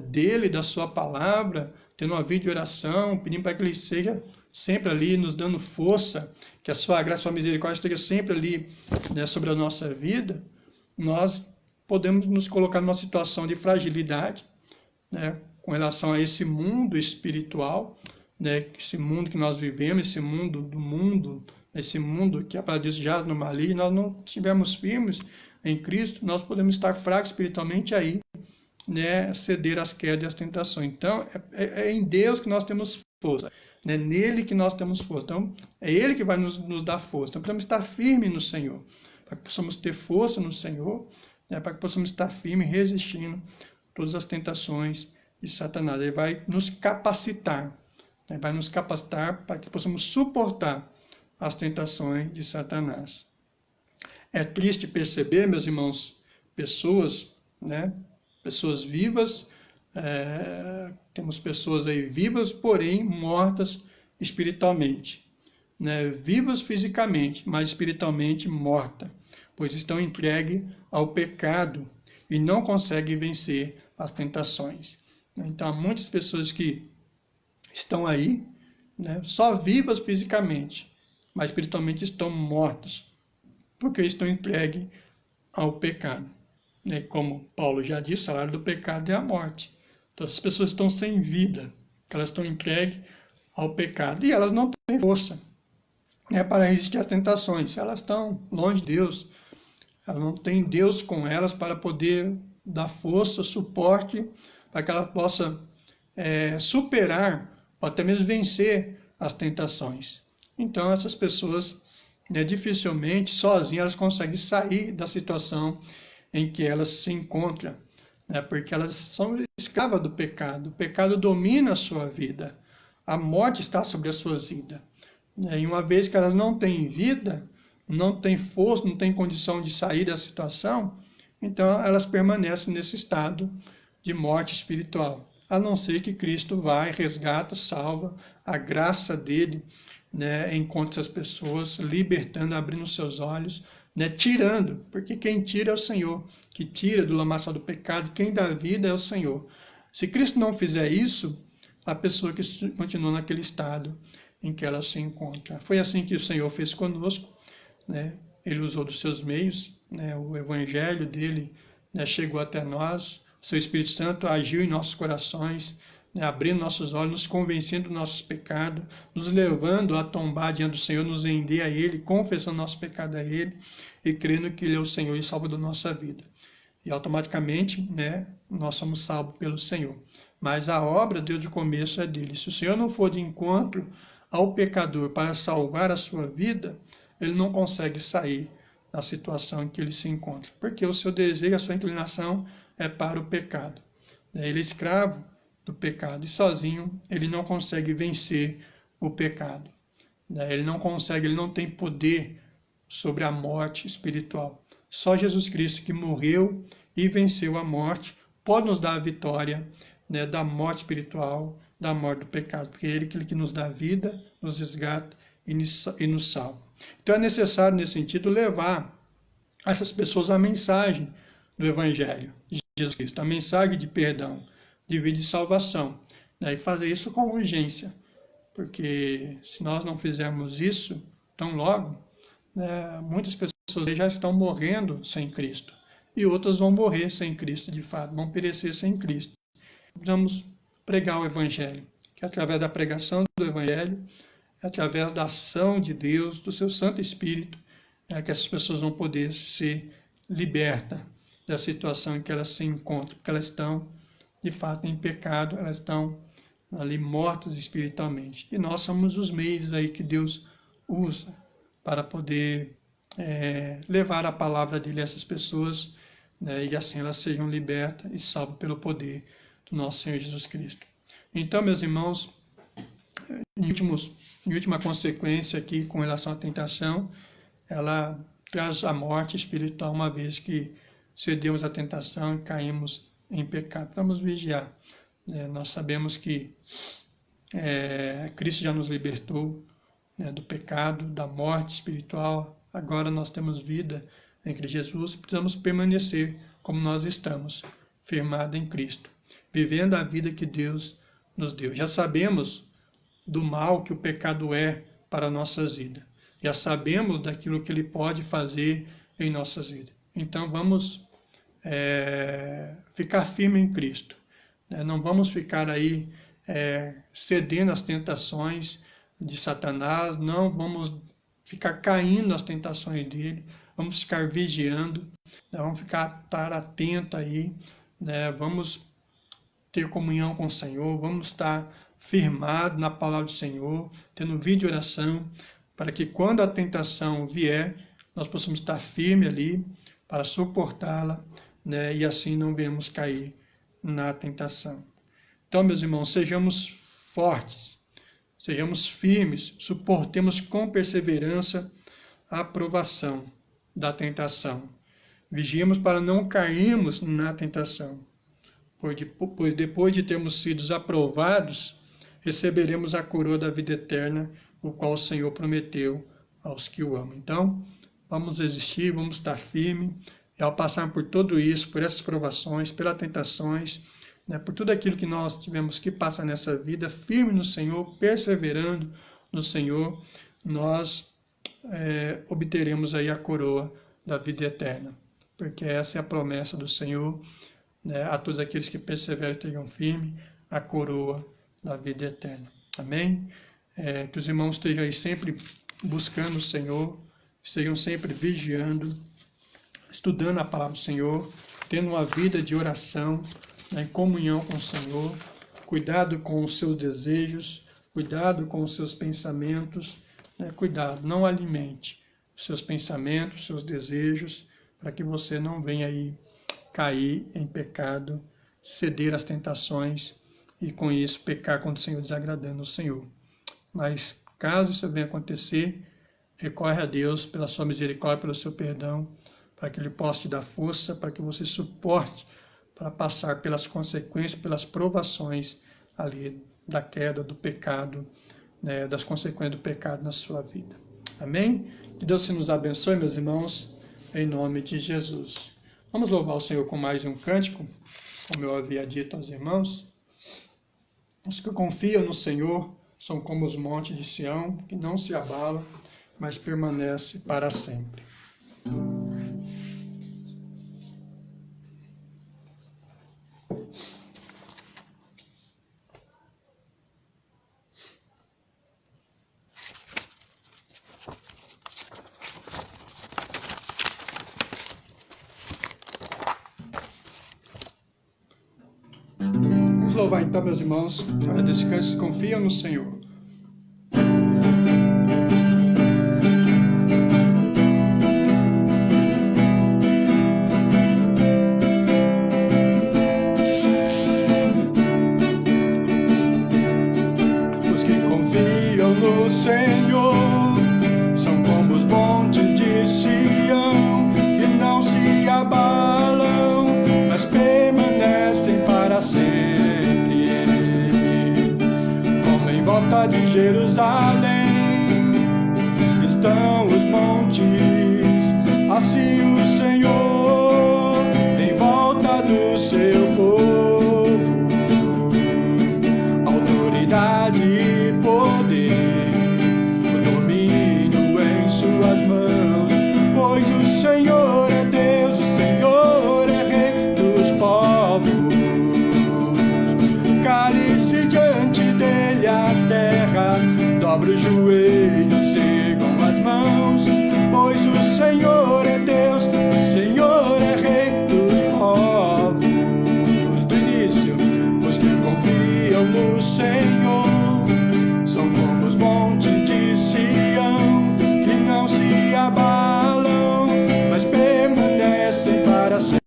Speaker 1: dEle, da Sua palavra, tendo uma vida de oração, pedindo para que Ele seja sempre ali, nos dando força, que a Sua graça, a Sua misericórdia esteja sempre ali sobre a nossa vida, nós podemos nos colocar numa situação de fragilidade, com relação a esse mundo espiritual, esse mundo que nós vivemos, esse mundo do mundo, esse mundo que a palavra diz jaz no maligno, nós não estivermos firmes em Cristo, nós podemos estar fracos espiritualmente aí, ceder às quedas e às tentações. Então, é em Deus que nós temos força, nele que nós temos força. Então, é Ele que vai nos dar força. Então, precisamos estar firmes no Senhor, para que possamos ter força no Senhor, para que possamos estar firmes, resistindo todas as tentações de Satanás. Ele vai nos capacitar, para que possamos suportar as tentações de Satanás. É triste perceber, meus irmãos, pessoas vivas, temos pessoas aí vivas, porém mortas espiritualmente. Vivas fisicamente, mas espiritualmente mortas, pois estão entregues ao pecado e não conseguem vencer as tentações. Então, há muitas pessoas que estão aí, só vivas fisicamente, mas espiritualmente estão mortas, porque estão entregues ao pecado. Como Paulo já disse, o salário do pecado é a morte. Então, essas pessoas estão sem vida, elas estão entregues ao pecado, e elas não têm força para resistir às tentações. Elas estão longe de Deus, elas não têm Deus com elas para poder dar força, suporte, para que ela possa superar, ou até mesmo vencer as tentações. Então, essas pessoas, dificilmente, sozinhas, elas conseguem sair da situação em que elas se encontram, porque elas são escravas do pecado. O pecado domina a sua vida. A morte está sobre as suas vidas. E uma vez que elas não têm vida, não têm força, não têm condição de sair da situação, então elas permanecem nesse estado de morte espiritual. A não ser que Cristo vai, resgata, salva, a graça dele encontra essas pessoas, libertando, abrindo seus olhos, né? Tirando, porque quem tira é o Senhor, que tira do lamaçal do pecado, quem dá vida é o Senhor. Se Cristo não fizer isso, a pessoa que continua naquele estado em que ela se encontra. Foi assim que o Senhor fez conosco, né? Ele usou dos seus meios, né? O evangelho dele, né, chegou até nós, o seu Espírito Santo agiu em nossos corações, né, abrindo nossos olhos, nos convencendo dos nossos pecados, nos levando a tombar diante do Senhor, nos render a Ele, confessando nosso pecado a Ele e crendo que Ele é o Senhor e Salvador da nossa vida. E automaticamente, né, nós somos salvos pelo Senhor. Mas a obra desde o começo é dele. Se o Senhor não for de encontro ao pecador para salvar a sua vida, ele não consegue sair da situação em que ele se encontra. Porque o seu desejo, a sua inclinação é para o pecado. Ele é escravo do pecado e sozinho ele não consegue vencer o pecado. Ele não consegue, ele não tem poder sobre a morte espiritual. Só Jesus Cristo, que morreu e venceu a morte, pode nos dar a vitória, né, da morte espiritual, da morte do pecado, porque é Ele que nos dá vida, nos resgata e nos salva. Então é necessário, nesse sentido, levar a essas pessoas a mensagem do Evangelho de Jesus Cristo, a mensagem de perdão, de vida e salvação, né, e fazer isso com urgência, porque se nós não fizermos isso tão logo, né, muitas pessoas já estão morrendo sem Cristo, e outras vão morrer sem Cristo, de fato, vão perecer sem Cristo. Precisamos pregar o Evangelho, que através da pregação do Evangelho, através da ação de Deus, do seu Santo Espírito, que essas pessoas vão poder ser libertas da situação em que elas se encontram, porque elas estão, de fato, em pecado, elas estão ali mortas espiritualmente. E nós somos os meios aí que Deus usa para poder levar a palavra dele a essas pessoas, né, e assim elas sejam libertas e salvas pelo poder do nosso Senhor Jesus Cristo. Então, meus irmãos, em última consequência aqui com relação à tentação, ela traz a morte espiritual, uma vez que cedemos à tentação e caímos em pecado. Vamos vigiar. Nós sabemos que Cristo já nos libertou, né, do pecado, da morte espiritual. Agora nós temos vida em Cristo Jesus, precisamos permanecer como nós estamos, firmados em Cristo, vivendo a vida que Deus nos deu. Já sabemos do mal que o pecado é para nossas vidas. Já sabemos daquilo que ele pode fazer em nossas vidas. Então vamos ficar firme em Cristo. Não vamos ficar aí cedendo às tentações de Satanás, não vamos ficar caindo nas tentações dele, vamos ficar vigiando, vamos estar atento aí, né? Vamos ter comunhão com o Senhor, vamos estar firmados na palavra do Senhor, tendo vida de oração, para que quando a tentação vier, nós possamos estar firmes ali, para suportá-la, né? E assim não venhamos cair na tentação. Então, meus irmãos, sejamos fortes, sejamos firmes, suportemos com perseverança a provação da tentação. Vigiemos para não cairmos na tentação, pois depois de termos sido aprovados, receberemos a coroa da vida eterna, o qual o Senhor prometeu aos que o amam. Então, vamos resistir, vamos estar firmes, e ao passar por tudo isso, por essas provações, pelas tentações, né, por tudo aquilo que nós tivemos que passar nessa vida, firme no Senhor, perseverando no Senhor, nós obteremos aí a coroa da vida eterna, porque essa é a promessa do Senhor, né, a todos aqueles que perseveram e estejam firmes, a coroa da vida eterna. Amém? Que os irmãos estejam aí sempre buscando o Senhor, estejam sempre vigiando, estudando a palavra do Senhor, tendo uma vida de oração, né, em comunhão com o Senhor, cuidado com os seus desejos, cuidado com os seus pensamentos, né, cuidado, não alimente os seus pensamentos, os seus desejos, para que você não venha aí cair em pecado, ceder às tentações e com isso pecar contra o Senhor, desagradando o Senhor. Mas caso isso venha acontecer, recorre a Deus pela sua misericórdia, pelo seu perdão, para que Ele possa te dar força, para que você suporte para passar pelas consequências, pelas provações ali da queda, do pecado, né, das consequências do pecado na sua vida. Amém? Que Deus nos abençoe, meus irmãos. em nome de Jesus. Vamos louvar o Senhor com mais um cântico, como eu havia dito aos irmãos. Os que confiam no Senhor são como os montes de Sião, que não se abalam, mas permanece para sempre. Vamos louvar então, meus irmãos, para descanso que confiam no Senhor. Os que confiam no Senhor são como os montes de Sião, que não se abalam, mas permanecem para sempre. Como em volta de Jerusalém estão os montes, assim o Senhor em volta do seu povo, autoridade e poder, o domínio em suas mãos, pois o Senhor é Deus, o Senhor é Rei dos povos. Cale-se diante dele a terra, dobre os joelhos, ergam as mãos, pois o Senhor é Deus, o Senhor é Rei dos povos. Do início, os que confiam no Senhor são como os montes de Sião, que não se abalam, mas permanecem para sempre.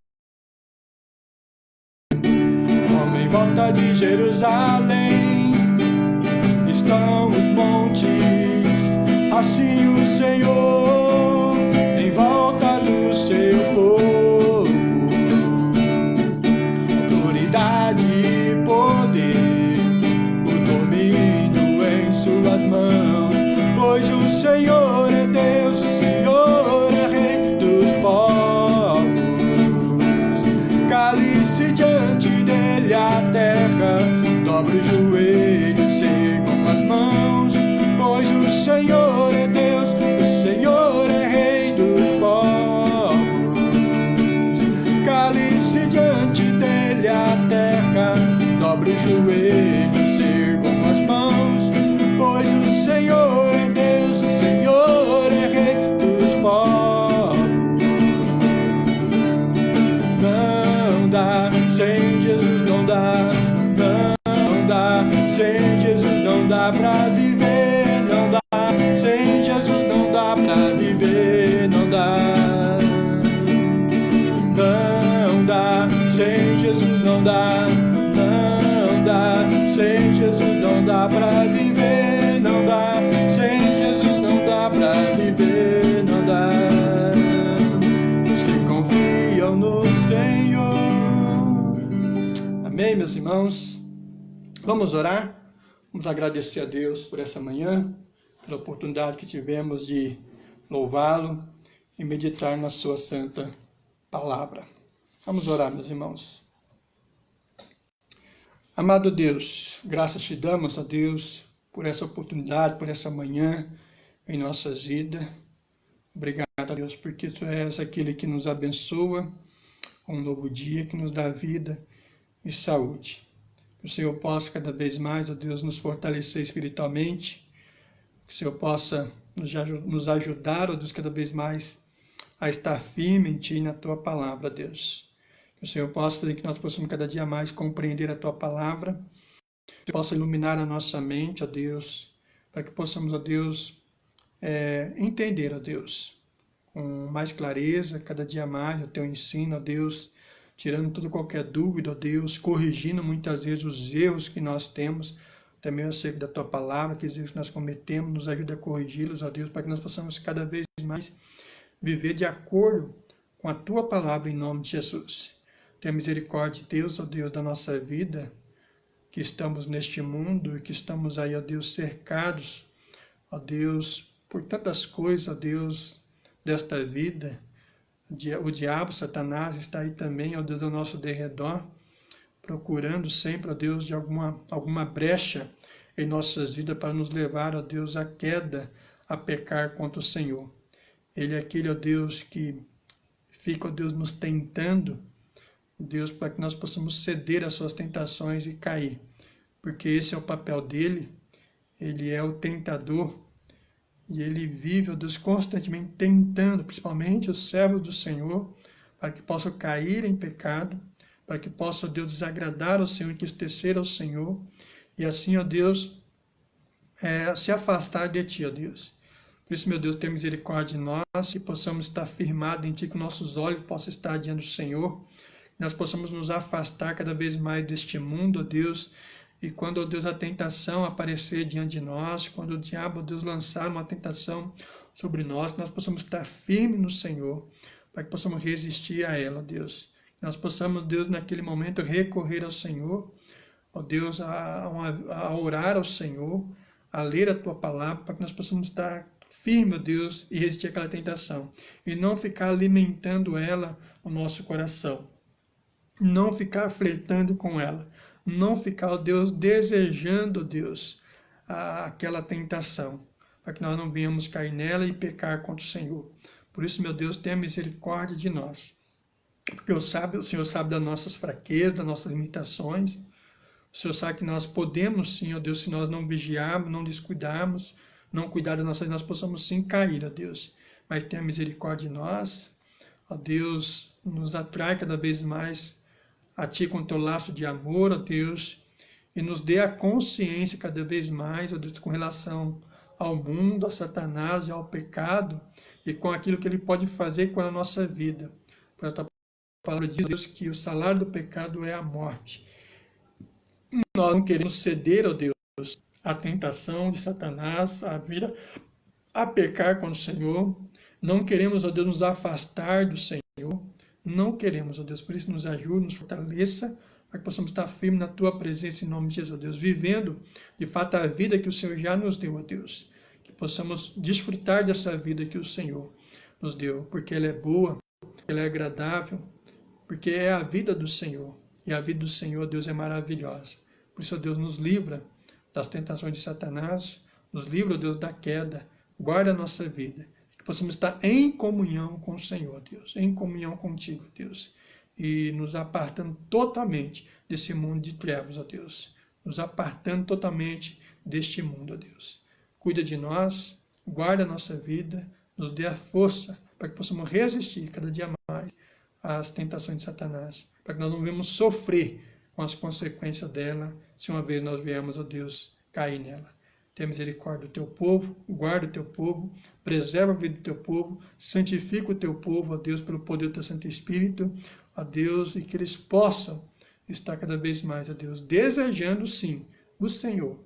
Speaker 1: Como em volta de Jerusalém estão os montes, assim o Senhor em volta do seu povo, autoridade e poder, o domínio em suas mãos, pois o Senhor é Deus, o Senhor é Rei dos povos. Cale-se diante dele a terra, dobre os joelhos, ergam as mãos, pois o Senhor é Deus, o Senhor é Rei dos povos. Cale-se diante dele a terra, dobre os joelhos, ergam as mãos, pois o Senhor é Deus, o Senhor é Rei dos povos. Não dá, sem Jesus não dá, não dá, sem Jesus não dá pra viver, não dá, sem Jesus não dá pra viver, não dá. Não dá, sem Jesus não dá, não dá, sem Jesus não dá pra viver, não dá, sem Jesus não dá pra viver, não dá. Os que confiam no Senhor. Amém, meus irmãos? Vamos orar? Vamos agradecer a Deus por essa manhã, pela oportunidade que tivemos de louvá-lo e meditar na sua santa palavra. Vamos orar, meus irmãos. Amado Deus, graças te damos, a Deus, por essa oportunidade, por essa manhã em nossas vidas. Obrigado, a Deus, porque tu és aquele que nos abençoa com um novo dia, que nos dá vida e saúde. Que o Senhor possa cada vez mais, ó Deus, nos fortalecer espiritualmente, que o Senhor possa nos ajudar, ó Deus, cada vez mais a estar firme em Ti e na Tua palavra, Deus. Que o Senhor possa fazer que nós possamos cada dia mais compreender a Tua palavra, que possa iluminar a nossa mente, ó Deus, para que possamos, ó Deus, entender, ó Deus, com mais clareza, cada dia mais o Teu ensino, ó Deus, tirando toda qualquer dúvida, ó Deus, corrigindo muitas vezes os erros que nós temos, também eu sei da Tua palavra, que os erros que nós cometemos, nos ajuda a corrigi-los, ó Deus, para que nós possamos cada vez mais viver de acordo com a Tua palavra em nome de Jesus. Tenha misericórdia de Deus, ó Deus, da nossa vida, que estamos neste mundo e que estamos aí, ó Deus, cercados, ó Deus, por tantas coisas, ó Deus, desta vida, O diabo, Satanás, está aí também, ó Deus, ao nosso derredor, procurando sempre, ó Deus, de alguma brecha em nossas vidas para nos levar, ó Deus, à queda, a pecar contra o Senhor. Ele é aquele, ó Deus, que fica, ó Deus, nos tentando, Deus, para que nós possamos ceder às suas tentações e cair. Porque esse é o papel dele, ele é o tentador, e ele vive, ó Deus, constantemente tentando, principalmente os servos do Senhor, para que possam cair em pecado, para que possam, ó Deus, desagradar ao Senhor, entristecer ao Senhor, e assim, ó Deus, se afastar de Ti, ó Deus. Por isso, meu Deus, tenha misericórdia de nós, que possamos estar firmados em Ti, que nossos olhos possam estar diante do Senhor, que nós possamos nos afastar cada vez mais deste mundo, ó Deus, e quando, ó Deus, a tentação aparecer diante de nós, quando o diabo, ó Deus, lançar uma tentação sobre nós, que nós possamos estar firmes no Senhor, para que possamos resistir a ela, ó Deus. Que nós possamos, Deus, naquele momento, recorrer ao Senhor, ó Deus, a orar ao Senhor, a ler a Tua palavra, para que nós possamos estar firmes, ó Deus, e resistir àquela tentação. E não ficar alimentando ela no nosso coração. Não ficar flertando com ela. Não ficar, ó Deus, desejando, ó Deus, aquela tentação. Para que nós não venhamos cair nela e pecar contra o Senhor. Por isso, meu Deus, tenha misericórdia de nós. Porque o Senhor sabe das nossas fraquezas, das nossas limitações. O Senhor sabe que nós podemos sim, ó Deus, se nós não vigiarmos, não descuidarmos, não cuidar das nossas vidas, nós possamos sim cair, ó Deus. Mas tenha misericórdia de nós, ó Deus, nos atrai cada vez mais a Ti com o Teu laço de amor, ó Deus, e nos dê a consciência cada vez mais, ó Deus, com relação ao mundo, a Satanás e ao pecado, e com aquilo que ele pode fazer com a nossa vida. Por a Tua palavra diz, Deus, que o salário do pecado é a morte. Nós não queremos ceder, ó Deus, à tentação de Satanás, a vir a pecar contra o Senhor. Não queremos, ó Deus, nos afastar do Senhor. Não queremos, ó Deus, por isso nos ajude, nos fortaleça, para que possamos estar firmes na Tua presença em nome de Jesus, ó Deus, vivendo de fato a vida que o Senhor já nos deu, ó Deus. Que possamos desfrutar dessa vida que o Senhor nos deu, porque ela é boa, ela é agradável, porque é a vida do Senhor. E a vida do Senhor, Deus, é maravilhosa. Por isso, ó Deus, nos livra das tentações de Satanás, nos livra, ó Deus, da queda, guarda a nossa vida. Que possamos estar em comunhão com o Senhor, Deus, em comunhão contigo, Deus, e nos apartando totalmente desse mundo de trevas, ó Deus, nos apartando totalmente deste mundo, ó Deus. Cuida de nós, guarda a nossa vida, nos dê a força para que possamos resistir cada dia mais às tentações de Satanás, para que nós não venhamos sofrer com as consequências dela, se uma vez nós viemos, ó Deus, cair nela. Tenha misericórdia do Teu povo, guarda o Teu povo, preserva a vida do Teu povo, santifica o Teu povo, ó Deus, pelo poder do Teu Santo Espírito, ó Deus, e que eles possam estar cada vez mais, ó Deus, desejando sim o Senhor,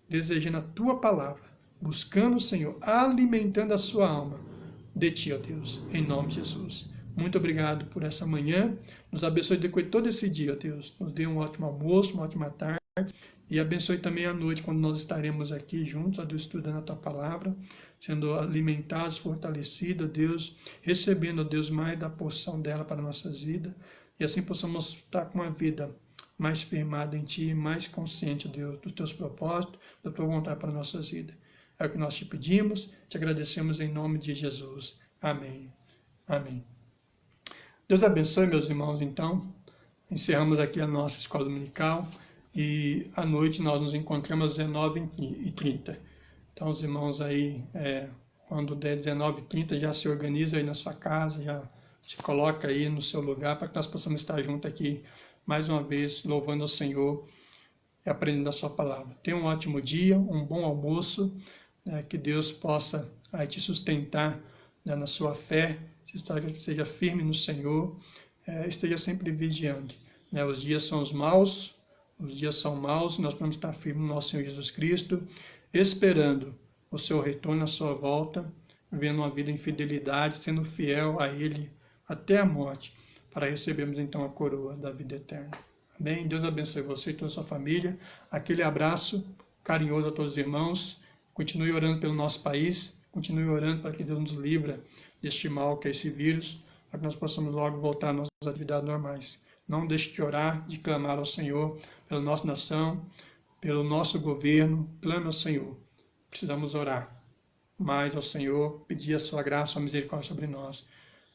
Speaker 1: desejando a Tua palavra, buscando o Senhor, alimentando a sua alma de Ti, ó Deus, em nome de Jesus. Muito obrigado por essa manhã, nos abençoe depois de todo esse dia, ó Deus, nos dê um ótimo almoço, uma ótima tarde, e abençoe também a noite, quando nós estaremos aqui juntos, ó Deus, estudando a Tua palavra, sendo alimentados, fortalecidos, ó Deus, recebendo, ó Deus, mais da porção dela para nossas vidas, e assim possamos estar com uma vida mais firmada em Ti, mais consciente, ó Deus, dos Teus propósitos, da Tua vontade para nossas vidas. É o que nós te pedimos, te agradecemos em nome de Jesus. Amém. Amém. Deus abençoe, meus irmãos, então. Encerramos aqui a nossa escola dominical. E à noite nós nos encontramos às 19h30. Então os irmãos aí, quando der 19h30, já se organiza aí na sua casa, já se coloca aí no seu lugar, para que nós possamos estar juntos aqui, mais uma vez, louvando ao Senhor e aprendendo a sua palavra. Tenha um ótimo dia, um bom almoço, que Deus possa aí te sustentar, né, na sua fé, seja firme no Senhor, esteja sempre vigiando. Né? Os dias são maus, nós vamos estar firmes no nosso Senhor Jesus Cristo, esperando o seu retorno, a sua volta, vivendo uma vida em fidelidade, sendo fiel a Ele até a morte, para recebermos então a coroa da vida eterna. Amém? Deus abençoe você e toda a sua família. Aquele abraço carinhoso a todos os irmãos. Continue orando pelo nosso país, continue orando para que Deus nos livre deste mal que é esse vírus, para que nós possamos logo voltar às nossas atividades normais. Não deixe de orar, de clamar ao Senhor pela nossa nação, pelo nosso governo. Clame ao Senhor. Precisamos orar mais ao Senhor, pedir a sua graça, a sua misericórdia sobre nós.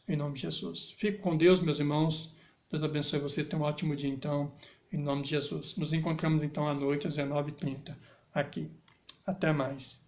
Speaker 1: Em nome de Jesus. Fique com Deus, meus irmãos. Deus abençoe você. Tenha um ótimo dia, então. Em nome de Jesus. Nos encontramos, então, à noite, às 19h30, aqui. Até mais.